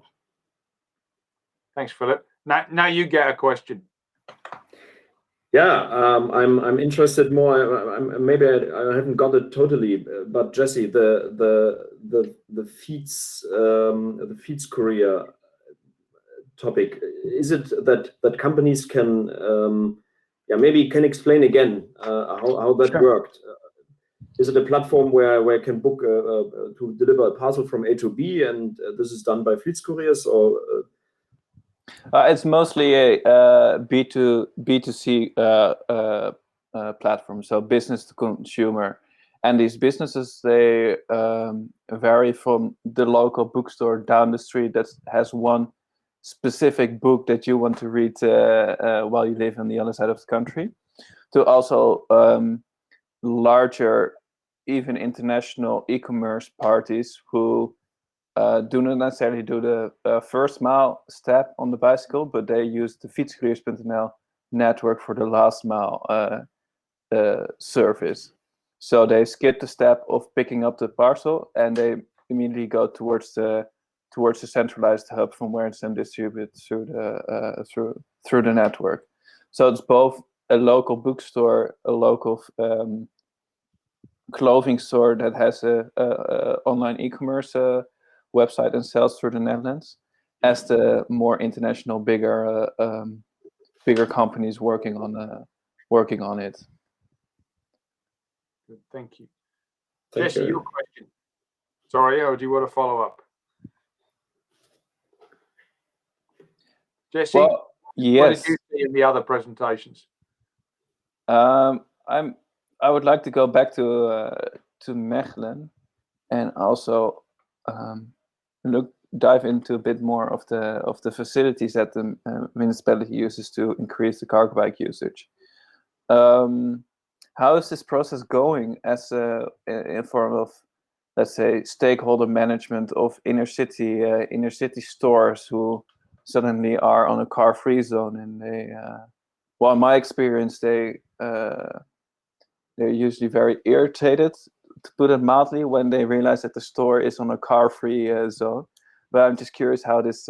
Thanks, Philip. Now you get a question. Yeah, I'm interested more. Maybe I haven't got it totally, but Jesse, the feeds courier topic, is it that companies can, maybe can explain again how that worked? Is it a platform where I can book to deliver a parcel from A to B, and this is done by fleets couriers, or? It's mostly a B2C platform, so business to consumer. And these businesses, they vary from the local bookstore down the street that has one specific book that you want to read while you live on the other side of the country, to also larger, even international e-commerce parties who do not necessarily do the first mile step on the bicycle, but they use the fietscouriers.nl network for the last mile service. So they skip the step of picking up the parcel, and they immediately go towards the centralized hub from where it's then distributed through the network. So it's both a local bookstore, a local clothing store that has a online e-commerce website and sells through the Netherlands, as the more international, bigger companies working on it. Good, thank you. Thank Jesse, you. your question. Sorry, or do you want to follow up? Jesse, Well, yes. what did you see in the other presentations? I would like to go back to Mechelen and also dive into a bit more of the facilities that the municipality uses to increase the cargo bike usage. How is this process going as in form of, let's say, stakeholder management of inner city stores who suddenly are on a car-free zone, and they, well, in my experience, they're usually very irritated, to put it mildly, when they realize that the store is on a car-free zone. But I'm just curious how this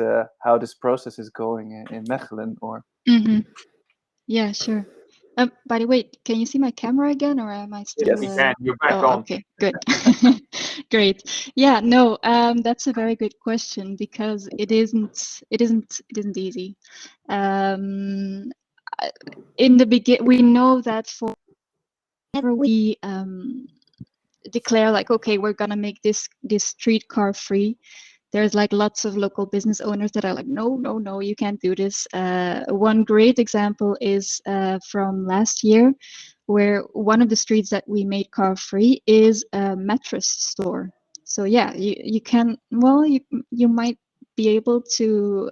process is going in Mechelen, or. Mm-hmm. Yeah, sure. By the way, can you see my camera again, or am I still? Yes, You can. You're back oh, on. Okay, good. Great. Yeah, no, that's a very good question, because it isn't easy. In the we know that whenever we declare like, okay, we're gonna make this street car free, there's like lots of local business owners that are like, no, you can't do this. One great example is from last year, where one of the streets that we made car free is a mattress store. So yeah, you can, well, you might be able to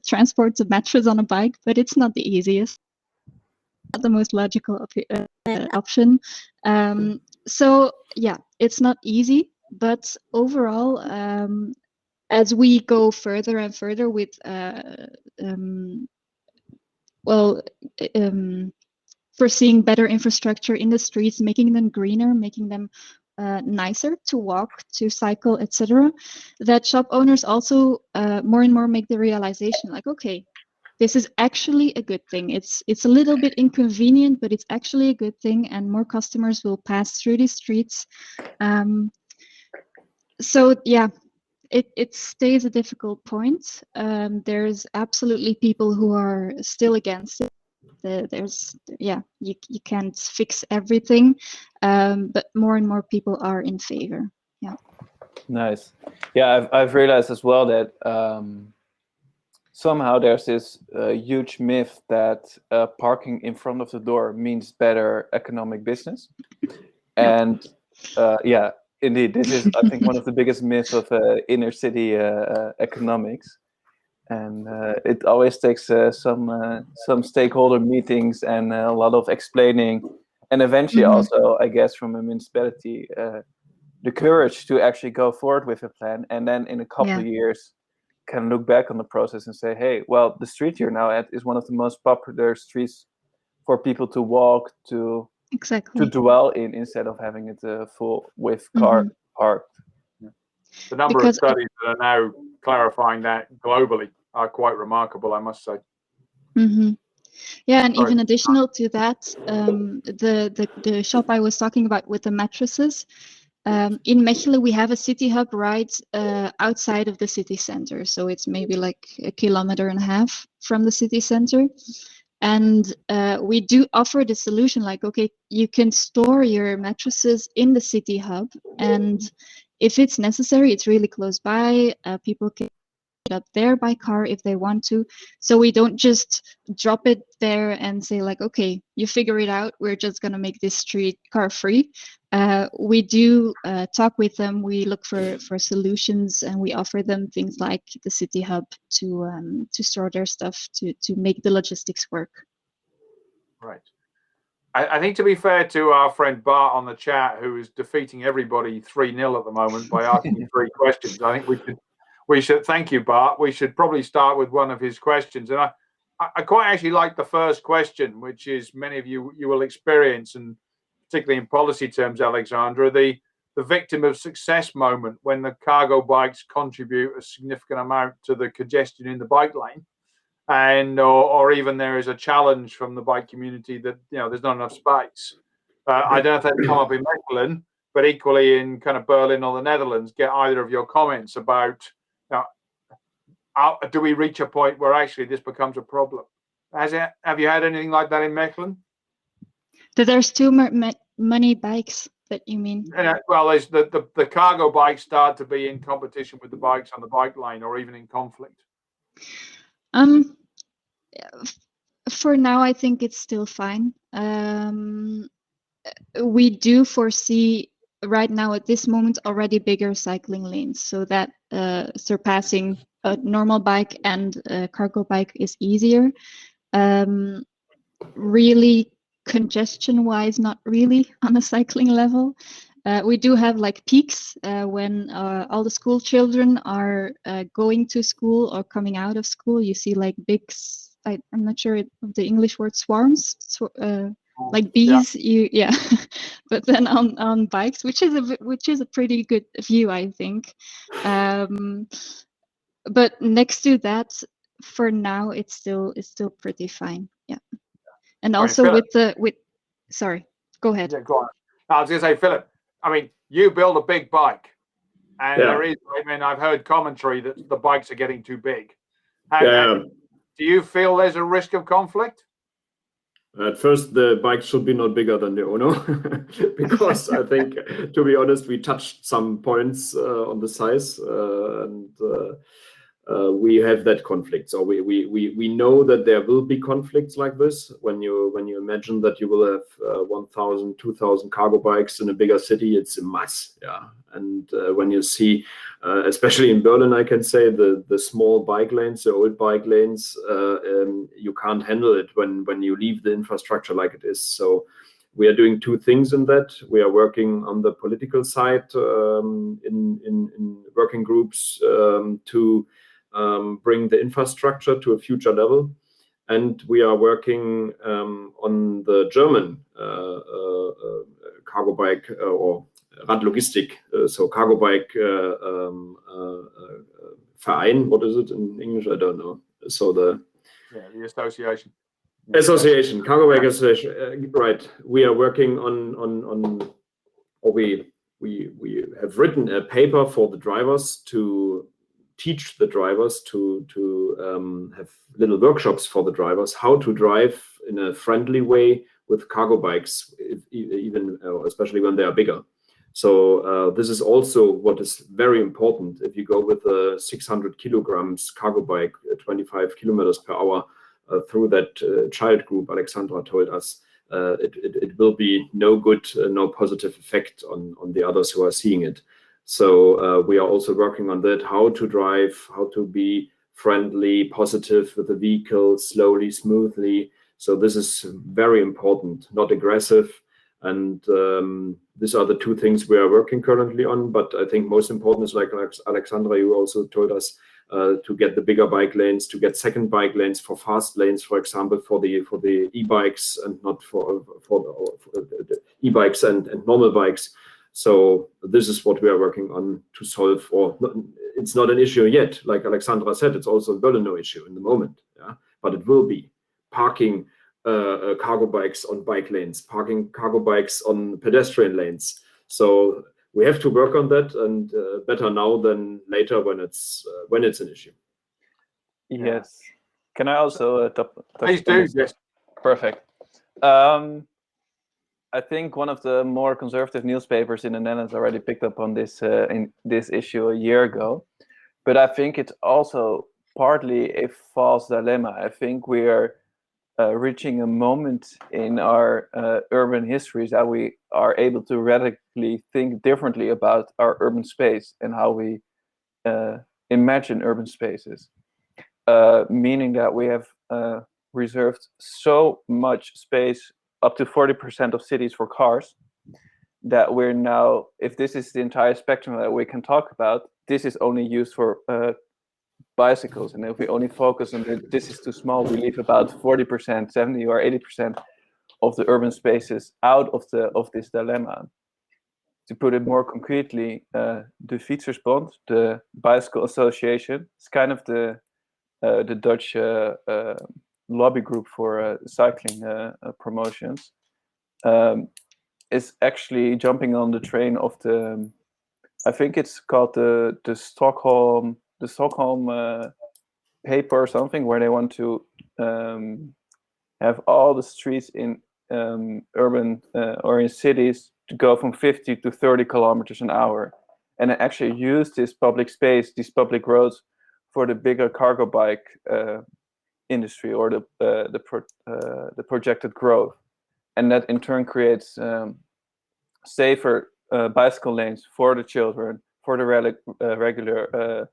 transport the mattress on a bike, but it's not the easiest, not the most logical option. So yeah, it's not easy, but overall, as we go further and further with foreseeing better infrastructure in the streets, making them greener, making them nicer to walk, to cycle, etc., that shop owners also more and more make the realization like, okay, this is actually a good thing. It's a little bit inconvenient, but it's actually a good thing, and more customers will pass through these streets. So yeah, it stays a difficult point. There's absolutely people who are still against it. You can't fix everything, but more and more people are in favor. Yeah. Nice. Yeah, I've realized as well that somehow there's this huge myth that parking in front of the door means better economic business. And yeah, indeed, this is, I think, one of the biggest myths of inner city economics. And it always takes some stakeholder meetings and a lot of explaining, and eventually also, I guess, from a municipality, the courage to actually go forward with a plan, and then in a couple of years can look back on the process and say, hey, well, the street you're now at is one of the most popular streets for people to walk, to dwell in, instead of having it full with car parked. The number of studies that are now clarifying that globally are quite remarkable, I must say. Yeah, and even additional to that, the shop I was talking about with the mattresses, in Mechelen we have a city hub right outside of the city center, so it's maybe like 1.5 kilometers from the city center. And we do offer the solution like, okay, you can store your mattresses in the city hub, and if it's necessary, it's really close by, people can pick it up there by car if they want to. So we don't just drop it there and say like, okay, you figure it out, we're just going to make this street car free. We do talk with them, we look for solutions, and we offer them things like the city hub to store their stuff, to make the logistics work. Right. I think, to be fair to our friend Bart on the chat, who is defeating everybody 3-0 at the moment by asking 3 questions, I think we should thank you, Bart. We should probably start with one of his questions. And I quite actually like the first question, which is, many of you will experience, and particularly in policy terms, Alexandra, the victim of success moment, when the cargo bikes contribute a significant amount to the congestion in the bike lane, and or even there is a challenge from the bike community that there's not enough space. I don't know if they've come up in Mechelen, but equally in kind of Berlin or the Netherlands, get either of your comments about, do we reach a point where actually this becomes a problem? Have you had anything like that in Mechelen? That there's too many bikes, that you mean? Well, there's the cargo bikes start to be in competition with the bikes on the bike lane, or even in conflict. For now, I think it's still fine. We do foresee right now at this moment already bigger cycling lanes, so that surpassing a normal bike and a cargo bike is easier. Really, congestion-wise, not really on a cycling level. We do have like peaks when all the school children are going to school or coming out of school. You see like big, I'm not sure of the English word, swarms, like bees. Yeah. But then on bikes, which is a pretty good view, I think. But next to that, for now, it's still pretty fine. Yeah. And also sorry, go ahead. Yeah, go on. I was going to say, Philip, I mean, you build a big bike, and there is, I mean, I've heard commentary that the bikes are getting too big. Do you feel there's a risk of conflict? At first, the bike should be not bigger than the Ono, because I think, to be honest, we touched some points on the size, and we have that conflict. So we know that there will be conflicts like this when you imagine that you will have 1,000, 2,000 cargo bikes in a bigger city. It's a mess, yeah. And when you see, especially in Berlin, I can say the small bike lanes, the old bike lanes, you can't handle it when you leave the infrastructure like it is. So we are doing two things in that. We are working on the political side in working groups to bring the infrastructure to a future level, and we are working on the German cargo bike or Radlogistik, so cargo bike Verein. What is it in English? I don't know. So the association. Association, cargo bike association. Right. We are working on or we have written a paper for the drivers to teach the drivers to have little workshops for the drivers how to drive in a friendly way with cargo bikes, even especially when they are bigger. So this is also what is very important. If you go with a 600 kilograms cargo bike, 25 kilometers per hour through that child group, Alexandra told us, it will be no good, no positive effect on the others who are seeing it. So we are also working on that, how to drive, how to be friendly, positive with the vehicle, slowly, smoothly. So this is very important, not aggressive. And these are the two things we are working currently on. But I think most important is, like Alexandra, you also told us, to get the bigger bike lanes, to get second bike lanes for fast lanes, for example, for the e-bikes and not for the e-bikes and normal bikes. So this is what we are working on to solve, or it's not an issue yet. Like Alexandra said, it's also a Berlin no issue in the moment, yeah? But it will be parking cargo bikes on bike lanes, parking cargo bikes on pedestrian lanes. So we have to work on that, and better now than later when it's an issue. Yes. Can I also Please do. Yes. Perfect. I think one of the more conservative newspapers in the Netherlands already picked up on this in this issue a year ago, but I think it's also partly a false dilemma. I think we are reaching a moment in our urban histories that we are able to radically think differently about our urban space and how we imagine urban spaces, meaning that we have reserved so much space, up to 40% of cities, for cars, that we're now, if this is the entire spectrum that we can talk about, this is only used for bicycles. And if we only focus on this is too small, we leave about 40%, 70 or 80% of the urban spaces out of this dilemma. To put it more concretely, the Fietsersbond, the bicycle association, is kind of the Dutch lobby group for cycling promotions. is actually jumping on the train of the, I think it's called the Stockholm paper or something, where they want to have all the streets in urban or in cities to go from 50 to 30 kilometers an hour, and I actually use this public space, these public roads, for the bigger cargo bike industry, or the projected growth, and that in turn creates safer bicycle lanes for the children, for the regular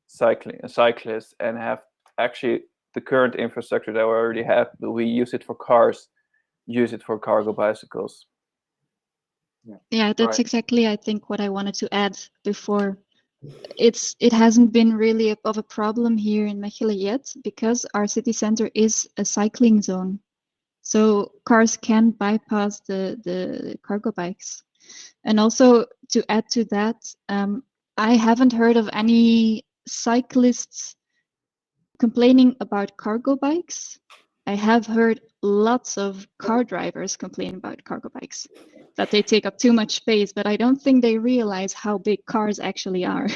cyclists, and have actually the current infrastructure that we already have, but we use it for cars, use it for cargo bicycles. Yeah, that's Right. exactly, I think, what I wanted to add before. It hasn't been really of a problem here in Mechelen yet, because our city center is a cycling zone. So cars can bypass the cargo bikes. And also, to add to that, I haven't heard of any cyclists complaining about cargo bikes. I have heard lots of car drivers complain about cargo bikes, that they take up too much space, but I don't think they realize how big cars actually are.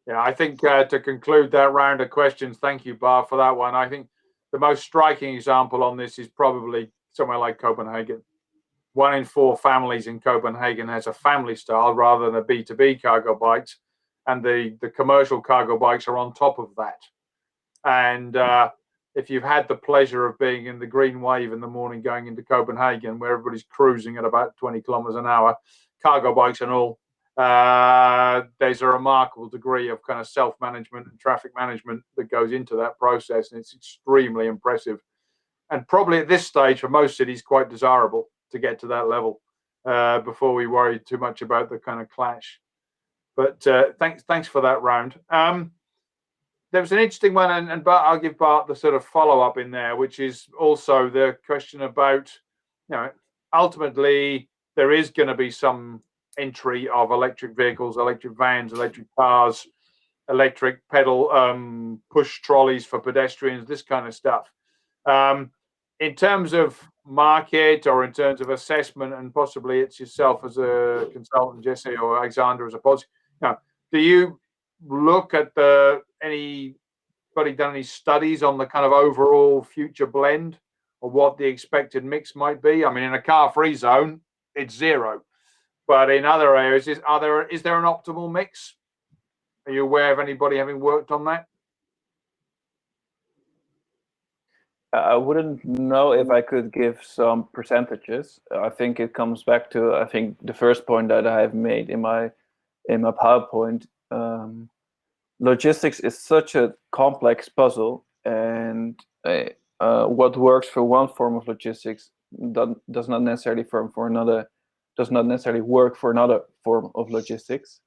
Yeah, I think to conclude that round of questions, thank you, Bar, for that one. I think the most striking example on this is probably somewhere like Copenhagen. 1 in 4 families in Copenhagen has a family style rather than a B2B cargo bikes, and the commercial cargo bikes are on top of that. And if you've had the pleasure of being in the green wave in the morning going into Copenhagen, where everybody's cruising at about 20 kilometers an hour, cargo bikes and all, there's a remarkable degree of kind of self-management and traffic management that goes into that process, and it's extremely impressive, and probably at this stage for most cities quite desirable to get to that level before we worry too much about the kind of clash. But thanks for that round. There was an interesting one, and Bart, I'll give Bart the sort of follow-up in there, which is also the question about, ultimately there is going to be some entry of electric vehicles, electric vans, electric cars, electric pedal push trolleys for pedestrians, this kind of stuff. In terms of market, or in terms of assessment, and possibly it's yourself as a consultant, Jesse, or Alexandra as a policy, do you look at anybody done any studies on the kind of overall future blend, or what the expected mix might be? I mean, in a car-free zone, it's 0. But in other areas, is there an optimal mix? Are you aware of anybody having worked on that? I wouldn't know if I could give some percentages. I think it comes back to, the first point that I have made in my PowerPoint. Logistics is such a complex puzzle, and what works for one form of logistics does not necessarily work for another form of logistics.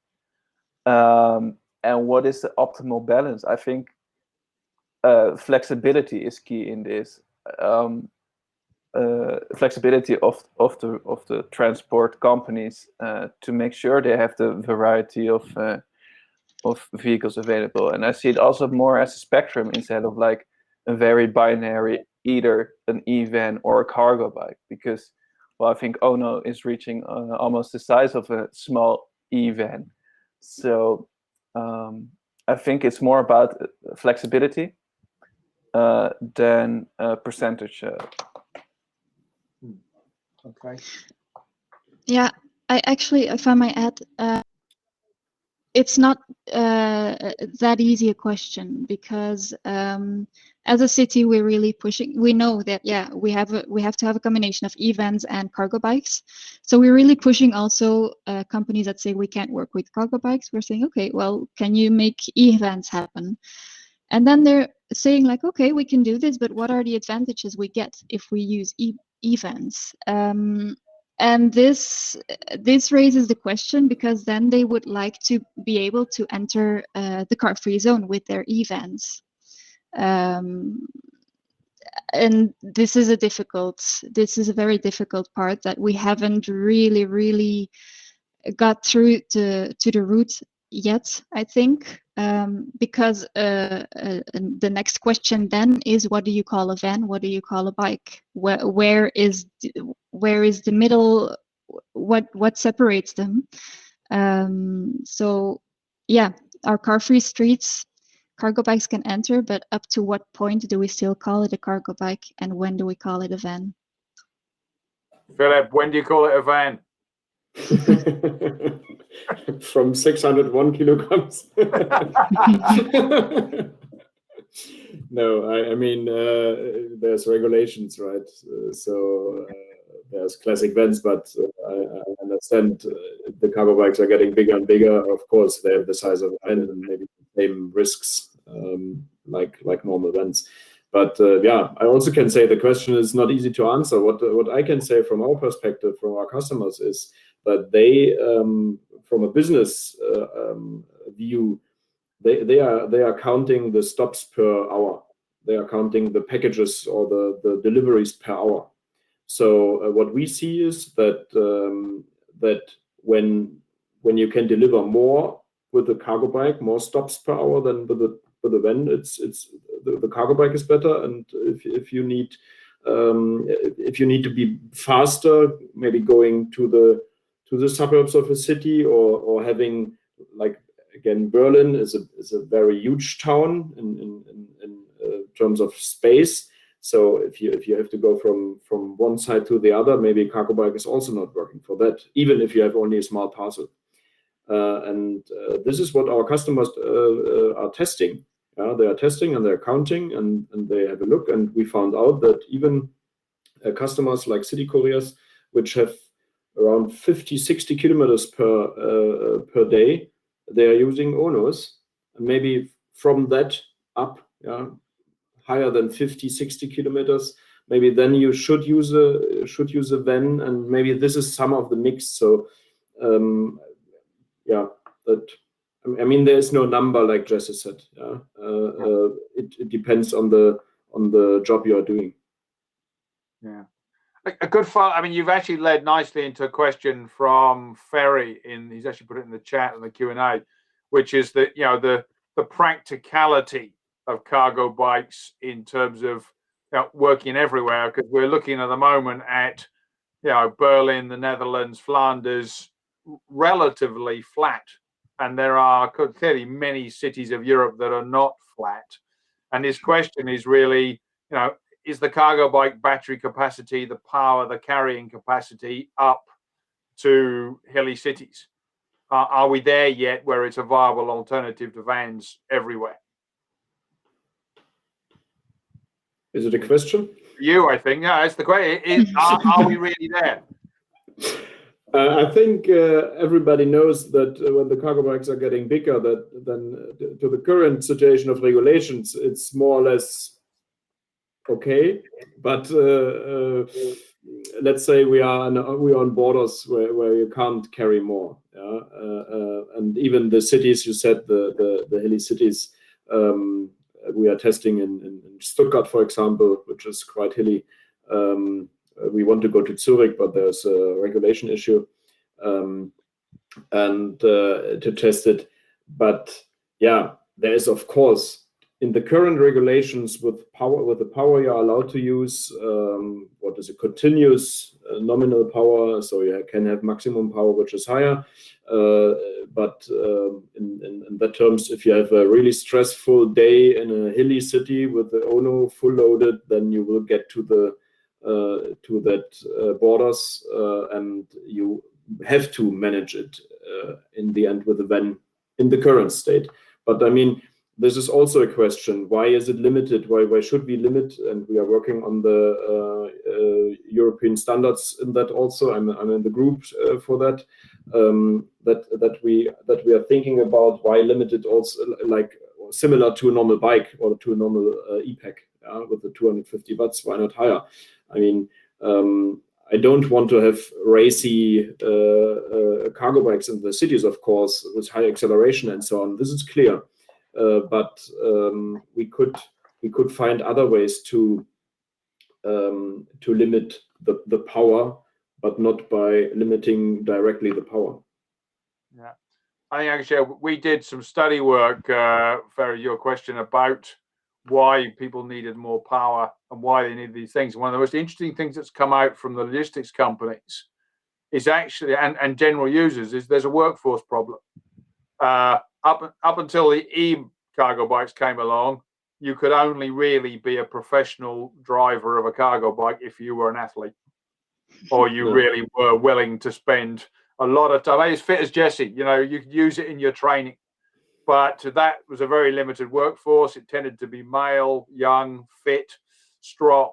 And what is the optimal balance? I think flexibility is key in this. Flexibility of the transport companies to make sure they have the variety of vehicles available. And I see it also more as a spectrum instead of like a very binary, either an e-van or a cargo bike, because, well, I think Ono is reaching almost the size of a small e-van. So I think it's more about flexibility than percentage. Okay. Yeah, I actually, if I might add, it's not that easy a question, because as a city, we're really pushing. We know that, yeah, we have to have a combination of e-vans and cargo bikes. So we're really pushing also companies that say we can't work with cargo bikes. We're saying, okay, well, can you make e-vans happen? And then they're saying like, okay, we can do this, but what are the advantages we get if we use e-vans? And this raises the question, because then they would like to be able to enter the car-free zone with their e-vans. And this is a very difficult part that we haven't really got through to the root yet, I think, because the next question then is, what do you call a van? What do you call a bike? Where is where is the middle, what separates them. So yeah, our car-free streets, cargo bikes can enter, but up to what point do we still call it a cargo bike, and when do we call it a van? Philip, when do you call it a van? From 601 kilograms. No, I mean, there's regulations, right? There's classic vans, but I understand the cargo bikes are getting bigger and bigger. Of course, they have the size of a van and maybe the same risks like normal vans. But yeah, I also can say the question is not easy to answer. What I can say from our perspective, from our customers, is that they, from a business view, they are counting the stops per hour. They are counting the packages or the deliveries per hour. So what we see is that that when you can deliver more with the cargo bike, more stops per hour than with the van, it's the cargo bike is better. And if you need to be faster, maybe going to the suburbs of a city, or having, like, again, Berlin is a very huge town in terms of space. So if you have to go from one side to the other, maybe a cargo bike is also not working for that, even if you have only a small parcel. And this is what our customers are testing. They are testing and they're counting and they have a look. And we found out that even customers like city couriers, which have around 50-60 kilometers per day, they are using ONOs. And maybe from that up, higher than 50-60 kilometers, maybe then you should use a van, and maybe this is some of the mix. So yeah, that, I mean, there is no number, like Jesse said. It depends on the job you are doing. Yeah, a good follow. I mean, you've actually led nicely into a question from Ferry. He's actually put it in the chat and the Q&A, which is that, you know, the practicality of cargo bikes in terms of, you know, working everywhere, because we're looking at the moment at, you know, Berlin, the Netherlands, Flanders, relatively flat, and there are clearly many cities of Europe that are not flat. And his question is really, you know, is the cargo bike battery capacity, the power, the carrying capacity up to hilly cities? Are we there yet where it's a viable alternative to vans everywhere? Is it a question? You, I think. Yeah, that's the question. Are we really there? I think everybody knows that when the cargo bikes are getting bigger, then to the current situation of regulations, it's more or less okay. But let's say we are on borders where you can't carry more. And even the cities, you said, the hilly cities, we are testing in Stuttgart, for example, which is quite hilly. We want to go to Zurich, but there's a regulation issue, and to test it. But yeah, there is, of course, in the current regulations with the power you are allowed to use, what is a continuous nominal power, so you can have maximum power, which is higher. But in that terms, if you have a really stressful day in a hilly city with the ONO full loaded, then you will get to that borders, and you have to manage it in the end with a van in the current state. But I mean, this is also a question. Why is it limited? Why should we limit? And we are working on the European standards in that also. I'm in the group for that. That we are thinking about why limit it also, like similar to a normal bike or to a normal e-pack, with the 250 watts. Why not higher? I mean, I don't want to have racy cargo bikes in the cities, of course, with high acceleration and so on. This is clear. But we could find other ways to limit the power, but not by limiting directly the power. Yeah, I think actually we did some study work, for your question about why people needed more power and why they needed these things. One of the most interesting things that's come out from the logistics companies is actually, and general users, is there's a workforce problem. Up until the e-cargo bikes came along, you could only really be a professional driver of a cargo bike if you were an athlete, or you really were willing to spend a lot of time. As fit as Jesse, you know, you could use it in your training, but that was a very limited workforce. It tended to be male, young, fit, strong.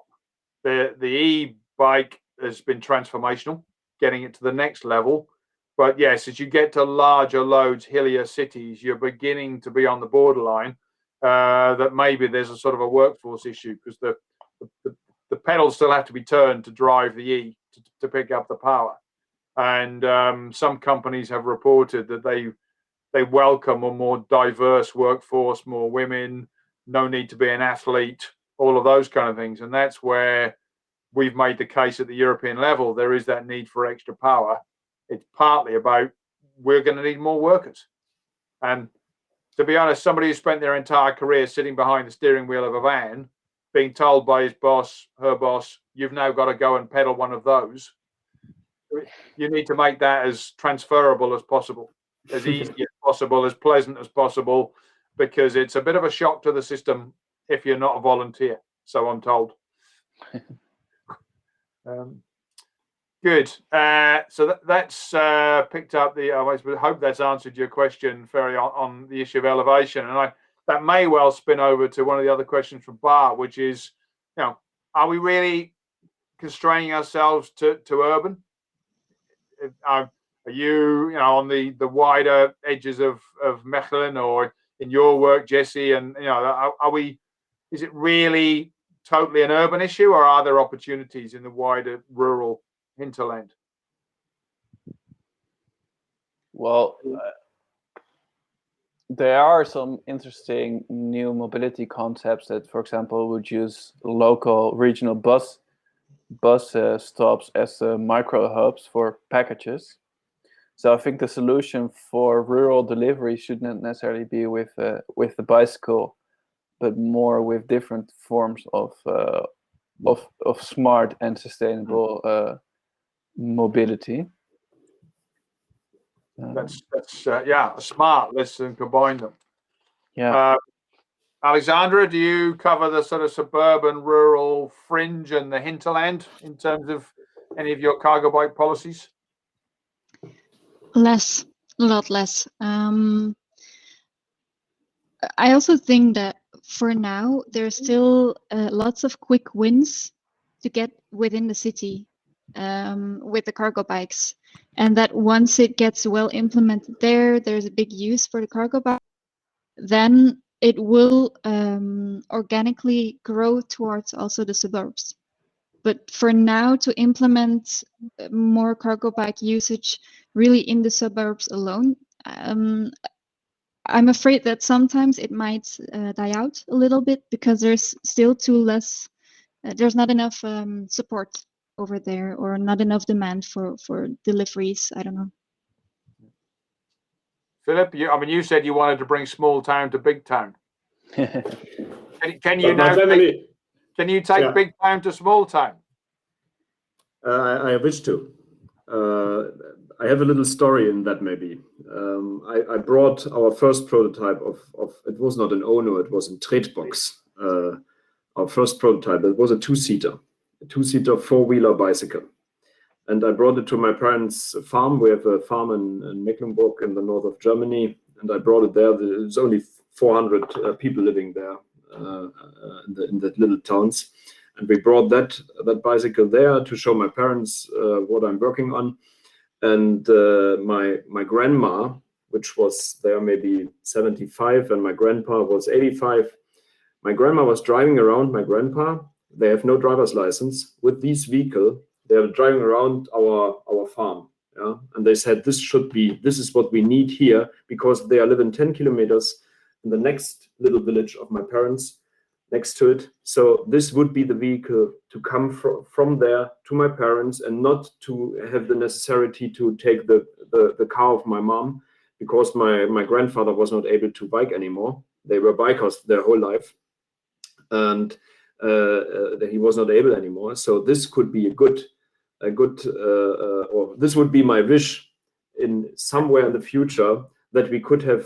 The e-bike has been transformational, getting it to the next level. But yes, as you get to larger loads, hillier cities, you're beginning to be on the borderline that maybe there's a sort of a workforce issue, because the pedals still have to be turned to drive the E to pick up the power. And some companies have reported that they welcome a more diverse workforce, more women, no need to be an athlete, all of those kind of things. And that's where we've made the case at the European level. There is that need for extra power. It's partly about we're going to need more workers. And to be honest, somebody who spent their entire career sitting behind the steering wheel of a van, being told by his boss, her boss, you've now got to go and pedal one of those. You need to make that as transferable as possible, as easy as possible, as pleasant as possible, because it's a bit of a shock to the system if you're not a volunteer. So I'm told. Good. So that's picked up the. I hope that's answered your question, Ferry, on the issue of elevation, and that may well spin over to one of the other questions from Bart, which is, you know, are we really constraining ourselves to urban? Are you, you know, on the wider edges of Mechelen, or in your work, Jesse, and you know, are we? Is it really totally an urban issue, or are there opportunities in the wider rural hinterland? Well, there are some interesting new mobility concepts that, for example, would use local regional bus stops as micro hubs for packages. So I think the solution for rural delivery shouldn't necessarily be with the bicycle, but more with different forms of smart and sustainable mobility. That's yeah, smart. Let's combine them. Yeah. Alexandra, do you cover the sort of suburban, rural fringe and the hinterland in terms of any of your cargo bike policies? Less, a lot less. I also think that for now, there's still lots of quick wins to get within the city with the cargo bikes. And that once it gets well implemented there's a big use for the cargo bike, then it will organically grow towards also the suburbs. But for now, to implement more cargo bike usage really in the suburbs alone, I'm afraid that sometimes it might die out a little bit, because there's still there's not enough support over there, or not enough demand for deliveries. I don't know. Philip, you said you wanted to bring small town to big town. Can you now take big town to small town? I wish to. I have a little story in that, maybe. I brought our first prototype of it was not an Ono, it was a Tretbox. Our first prototype, it was a two-seater four-wheeler bicycle. And I brought it to my parents' farm. We have a farm in Mecklenburg in the north of Germany. And I brought it there. There's only 400 people living there in that little towns. And we brought that bicycle there to show my parents what I'm working on. And my grandma, which was there maybe 75, and my grandpa was 85. My grandma was driving around my grandpa. They have no driver's license. With this vehicle, they are driving around our farm. Yeah? And they said, this is what we need here, because they are living 10 kilometers in the next little village of my parents next to it. So this would be the vehicle to come from there to my parents, and not to have the necessity to take the car of my mom, because my grandfather was not able to bike anymore. They were bikers their whole life. and that he was not able anymore. So this could be or this would be my wish in somewhere in the future, that we could have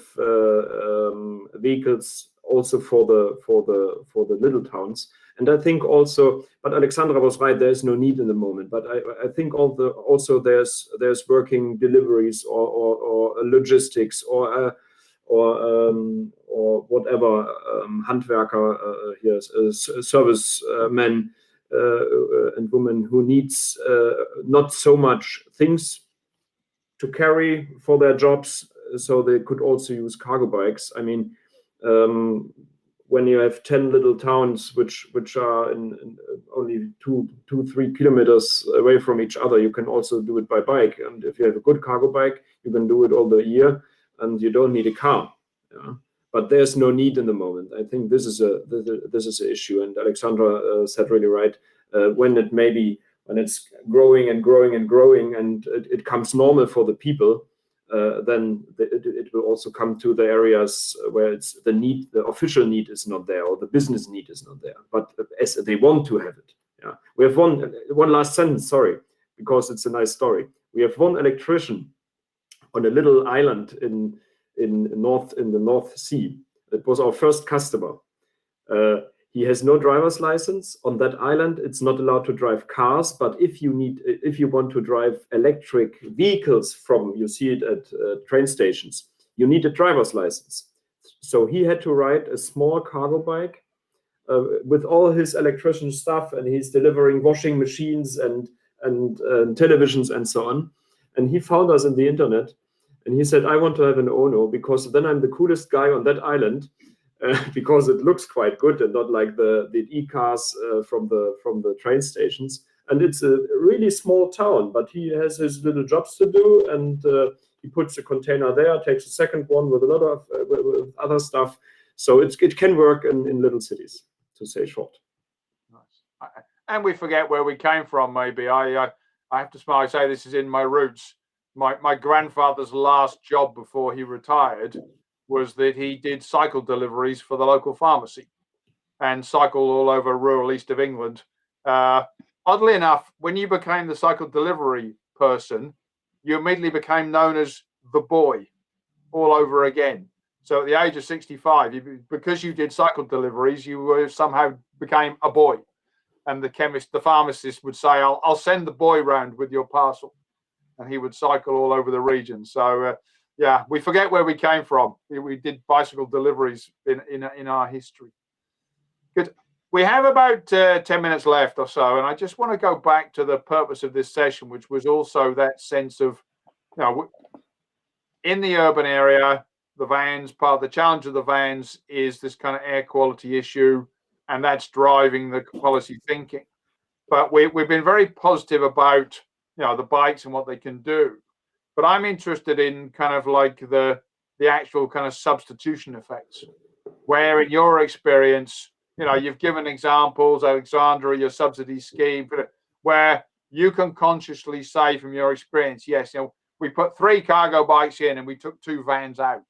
vehicles also for the little towns. And I think also, but Alexandra was right, there is no need in the moment. But I think also there's working deliveries or logistics or whatever, Handwerker, here, service men and women who needs not so much things to carry for their jobs, so they could also use cargo bikes. I mean, when you have 10 little towns which are in only 2-3 kilometers away from each other, you can also do it by bike. And if you have a good cargo bike, you can do it all the year, and you don't need a car. Yeah? But there's no need in the moment. I think this is an issue, and Alexandra said really right. When it's growing and growing and growing, and it comes normal for the people, then it will also come to the areas where it's the official need is not there, or the business need is not there, but as they want to have it. Yeah, we have one last sentence. Sorry, because it's a nice story. We have one electrician on a little island in the North Sea. It was our first customer. He has no driver's license. On that island, it's not allowed to drive cars, but if you want to drive electric vehicles you see it at train stations, you need a driver's license. So he had to ride a small cargo bike with all his electrician stuff, and he's delivering washing machines and televisions and so on. And he found us in the internet, and he said, I want to have an Ono, because then I'm the coolest guy on that island. Because it looks quite good and not like the e-cars from the train stations. And it's a really small town, but he has his little jobs to do, and he puts a container there, takes a second one with a lot of with other stuff. So it can work in little cities, to say short. Nice. And we forget where we came from. Maybe I have to smile. I say this is in my roots. My grandfather's last job before he retired was that he did cycle deliveries for the local pharmacy, and cycled all over rural east of England. Oddly enough, when you became the cycle delivery person, you immediately became known as the boy all over again. So at the age of 65, because you did cycle deliveries, you somehow became a boy. And the pharmacist would say, I'll send the boy round with your parcel. And he would cycle all over the region. So yeah, we forget where we came from. We did bicycle deliveries in our history. Good. We have about 10 minutes left or so, and I just want to go back to the purpose of this session, which was also that sense of, in the urban area, the vans, part of the challenge of the vans is this kind of air quality issue, and that's driving the policy thinking. But we've been very positive about, the bikes and what they can do. But I'm interested in kind of like the actual kind of substitution effects, where in your experience, you've given examples, Alexandra, your subsidy scheme, where you can consciously say from your experience, yes, we put 3 cargo bikes in and we took 2 vans out.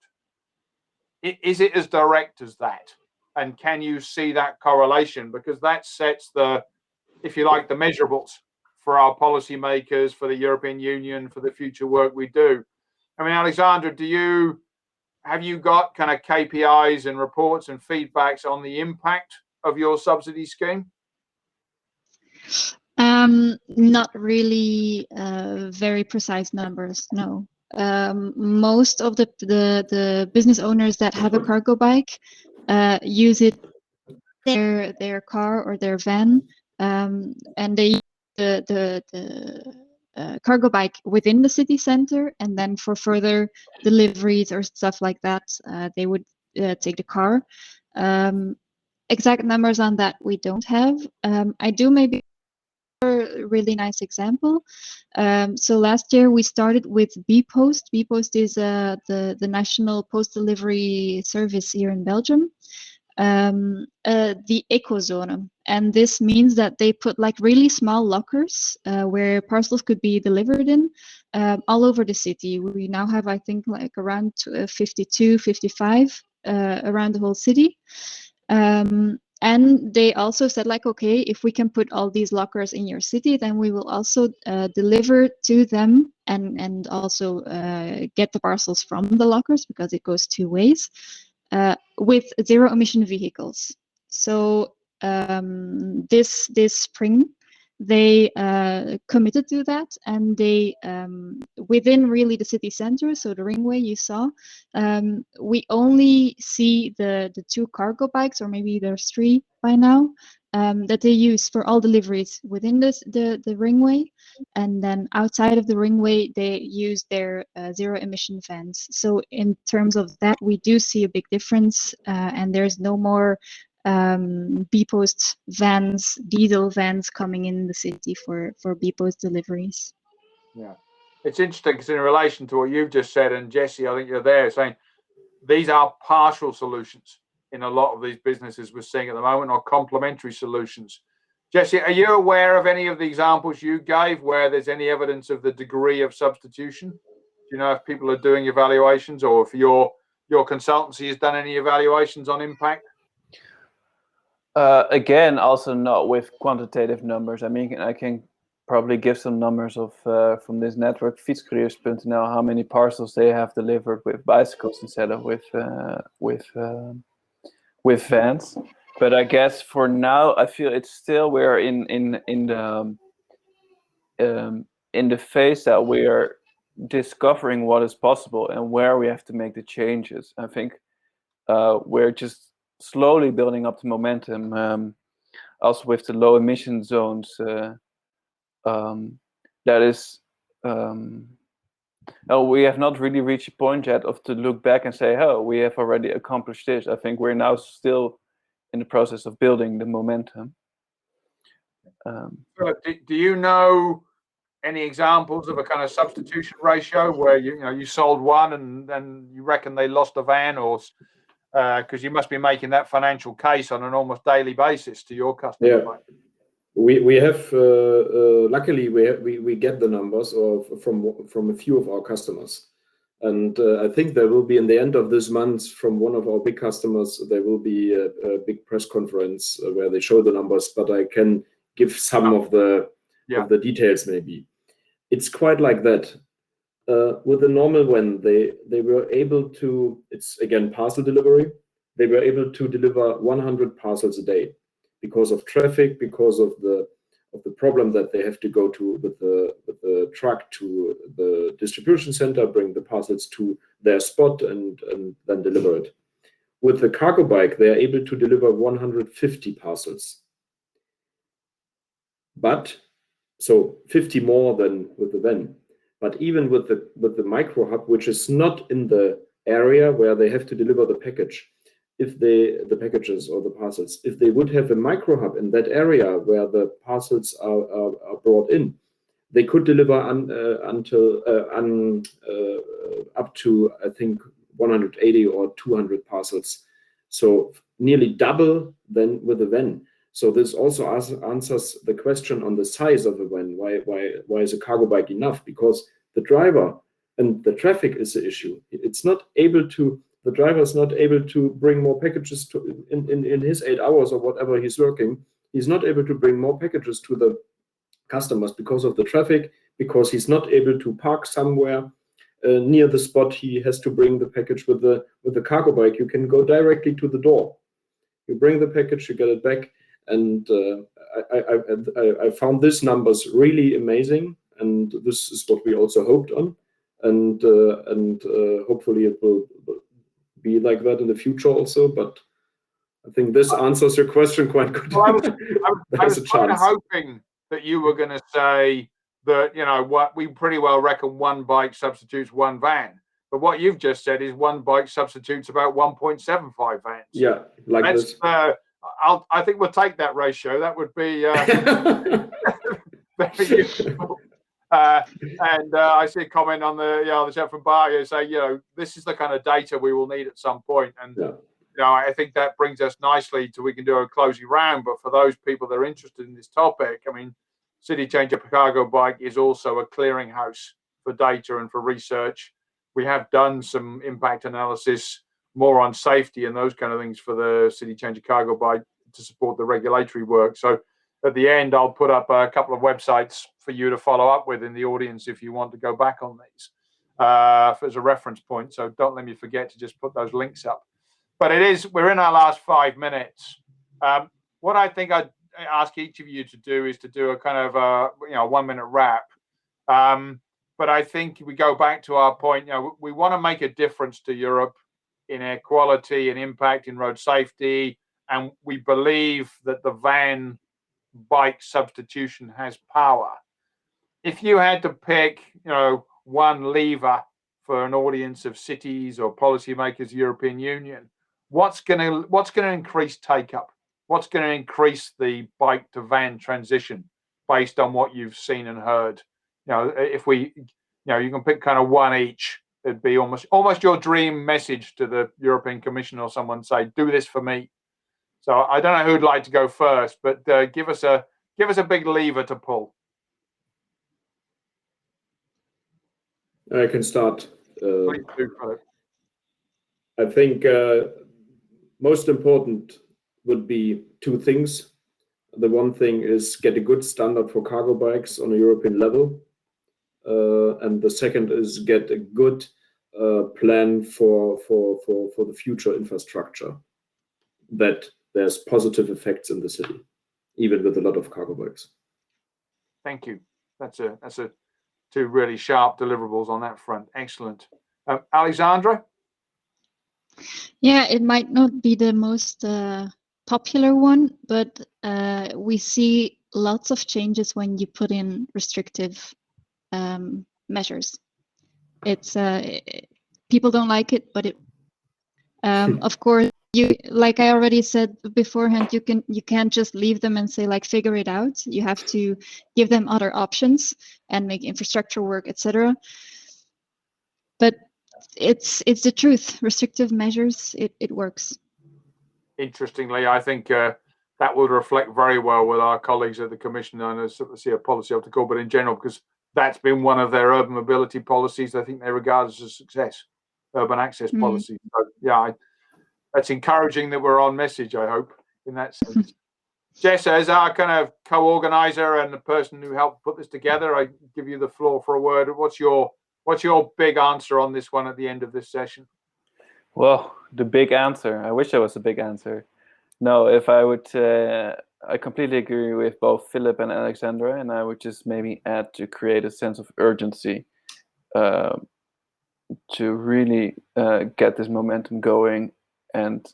Is it as direct as that? And can you see that correlation? Because that sets the, if you like, the measurables for our policymakers, for the European Union, for the future work we do. I mean, Alexandra, have you got kind of KPIs and reports and feedbacks on the impact of your subsidy scheme? Not really very precise numbers, no. Most of the business owners that have a cargo bike use it their car or their van, and they use the cargo bike within the city center, and then for further deliveries or stuff like that, they would take the car. Exact numbers on that we don't have. I do maybe a really nice example. So last year we started with bpost. bpost is the national post delivery service here in Belgium. The ecozone, and this means that they put like really small lockers where parcels could be delivered in all over the city. We now have, I think, like around 52, 55 around the whole city. And they also said like, okay, if we can put all these lockers in your city, then we will also deliver to them and also get the parcels from the lockers, because it goes two ways, with zero emission vehicles. So this spring, they committed to that, and they within really the city center, so the ringway you saw, we only see the two cargo bikes, or maybe there's three by now, that they use for all deliveries within the ringway, and then outside of the ringway they use their zero emission vans. So in terms of that, we do see a big difference, and there's no more bpost vans, diesel vans coming in the city for bpost deliveries. Yeah, it's interesting because in relation to what you've just said, and Jesse, I think you're there saying these are partial solutions in a lot of these businesses we're seeing at the moment, or complementary solutions. Jesse, are you aware of any of the examples you gave where there's any evidence of the degree of substitution? Do you know if people are doing evaluations, or if your consultancy has done any evaluations on impact? Again, also not with quantitative numbers. I mean, I can probably give some numbers of from this network, Fietscouriers.nl, how many parcels they have delivered with bicycles instead of with vans. But I guess for now, I feel it's still we're in the phase that we are discovering what is possible and where we have to make the changes. I think we're just slowly building up the momentum. Also with the low emission zones, that is, we have not really reached a point yet of to look back and say, oh, we have already accomplished this. I think we're now still in the process of building the momentum. Do you know any examples of a kind of substitution ratio where you sold one and then you reckon they lost a van, or because you must be making that financial case on an almost daily basis to your customers? Yeah. We have luckily we get the numbers from a few of our customers, and I think there will be, in the end of this month, from one of our big customers, there will be a big press conference where they show the numbers, but I can give some of the details. Maybe it's quite like that. With the normal one, they were able to, it's again parcel delivery, they were able to deliver 100 parcels a day because of traffic, because of the problem that they have to go to with the truck to the distribution center, bring the parcels to their spot, and then deliver it. With the cargo bike, they are able to deliver 150 parcels, but so 50 more than with the van. But even with the micro hub, which is not in the area where they have to deliver the package, if the packages or the parcels, if they would have a micro hub in that area where the parcels are brought in, they could deliver up to, I think, 180 or 200 parcels. So nearly double than with a van. So this also answers the question on the size of a van. Why is a cargo bike enough? Because the driver and the traffic is the issue. It's not able to. The driver is not able to bring more packages in his 8 hours or whatever he's working. He's not able to bring more packages to the customers because of the traffic, because he's not able to park somewhere near the spot. He has to bring the package with the cargo bike. You can go directly to the door. You bring the package, you get it back, and I found these numbers really amazing, and this is what we also hoped on, and hopefully it will be like that in the future also. But I think this answers your question quite good. Well, I was kind of hoping that you were going to say that, what we pretty well reckon one bike substitutes one van. But what you've just said is one bike substitutes about 1.75 vans. Yeah, like this. I think we'll take that ratio. That would be very useful. And I see a comment on the chat from Barrio say, this is the kind of data we will need at some point. And I think that brings us nicely to, we can do a closing round. But for those people that are interested in this topic, I mean, City Changer Cargo Bike is also a clearinghouse for data and for research. We have done some impact analysis more on safety and those kind of things for the City Changer Cargo Bike to support the regulatory work. So at the end, I'll put up a couple of websites for you to follow up with in the audience if you want to go back on these as a reference point. So don't let me forget to just put those links up. But we're in our last 5 minutes. What I think I'd ask each of you to do is to do a kind of a 1 minute wrap. But I think we go back to our point. We want to make a difference to Europe in air quality and impact in road safety, and we believe that the van bike substitution has power. If you had to pick, one lever for an audience of cities or policymakers, European Union, what's going to increase take up? What's going to increase the bike to van transition based on what you've seen and heard? If we, you can pick kind of one each. It'd be almost your dream message to the European Commission or someone, say, do this for me. So I don't know who'd like to go first, but give us a big lever to pull. I can start. Please do, Philipp. I think most important would be two things. The one thing is get a good standard for cargo bikes on a European level. And the second is get a good plan for the future infrastructure, that there's positive effects in the city, even with a lot of cargo bikes. Thank you. That's a two really sharp deliverables on that front. Excellent. Alexandra? Yeah, it might not be the most popular one, but we see lots of changes when you put in restrictive measures. It's people don't like it, but it of course, like I already said beforehand, you can't just leave them and say, like, figure it out. You have to give them other options and make infrastructure work, etc. But it's the truth. Restrictive measures, it works. Interestingly, I think that would reflect very well with our colleagues at the Commission. I know see a policy optical, but in general, because that's been one of their urban mobility policies. I think they regard as a success, urban access policy. So, yeah, that's encouraging that we're on message, I hope, in that sense. Jess, as our kind of co-organizer and the person who helped put this together, I give you the floor for a word. What's your big answer on this one at the end of this session? Well, the big answer. I wish there was a big answer. No, if I would, I completely agree with both Philipp and Alexandra, and I would just maybe add to create a sense of urgency to really get this momentum going and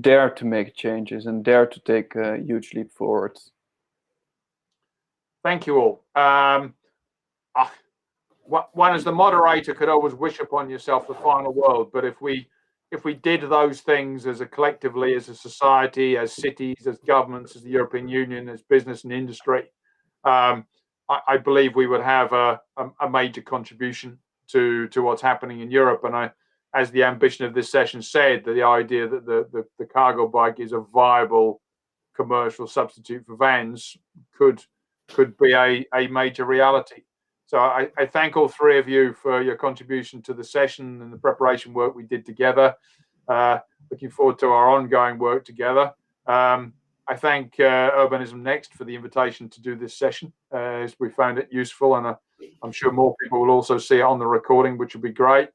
dare to make changes and dare to take a huge leap forwards. Thank you all. One as the moderator could always wish upon yourself the final word, but if we did those things as a collectively, as a society, as cities, as governments, as the European Union, as business and industry, I believe we would have a major contribution to what's happening in Europe. And as the ambition of this session said, the idea that the cargo bike is a viable commercial substitute for vans could be a major reality. So I thank all three of you for your contribution to the session and the preparation work we did together. Looking forward to our ongoing work together. I thank Urbanism Next for the invitation to do this session, as we found it useful, and I'm sure more people will also see it on the recording, which would be great.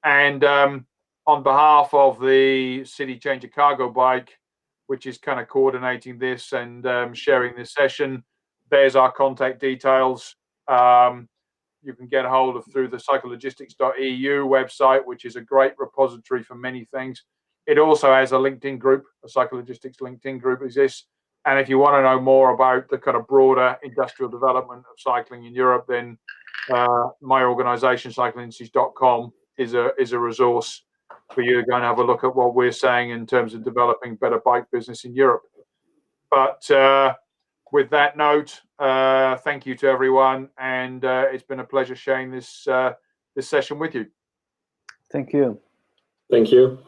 And on behalf of the City Changer Cargo Bike, which is kind of coordinating this and sharing this session, there's our contact details. You can get a hold of through the cyclelogistics.eu website, which is a great repository for many things. It also has a LinkedIn group, a Cyclelogistics LinkedIn group exists. And if you want to know more about the kind of broader industrial development of cycling in Europe, then my organization, cyclinstitute.com, is a resource for you to go and have a look at what we're saying in terms of developing better bike business in Europe. But with that note, thank you to everyone, and it's been a pleasure sharing this session with you. Thank you. Thank you.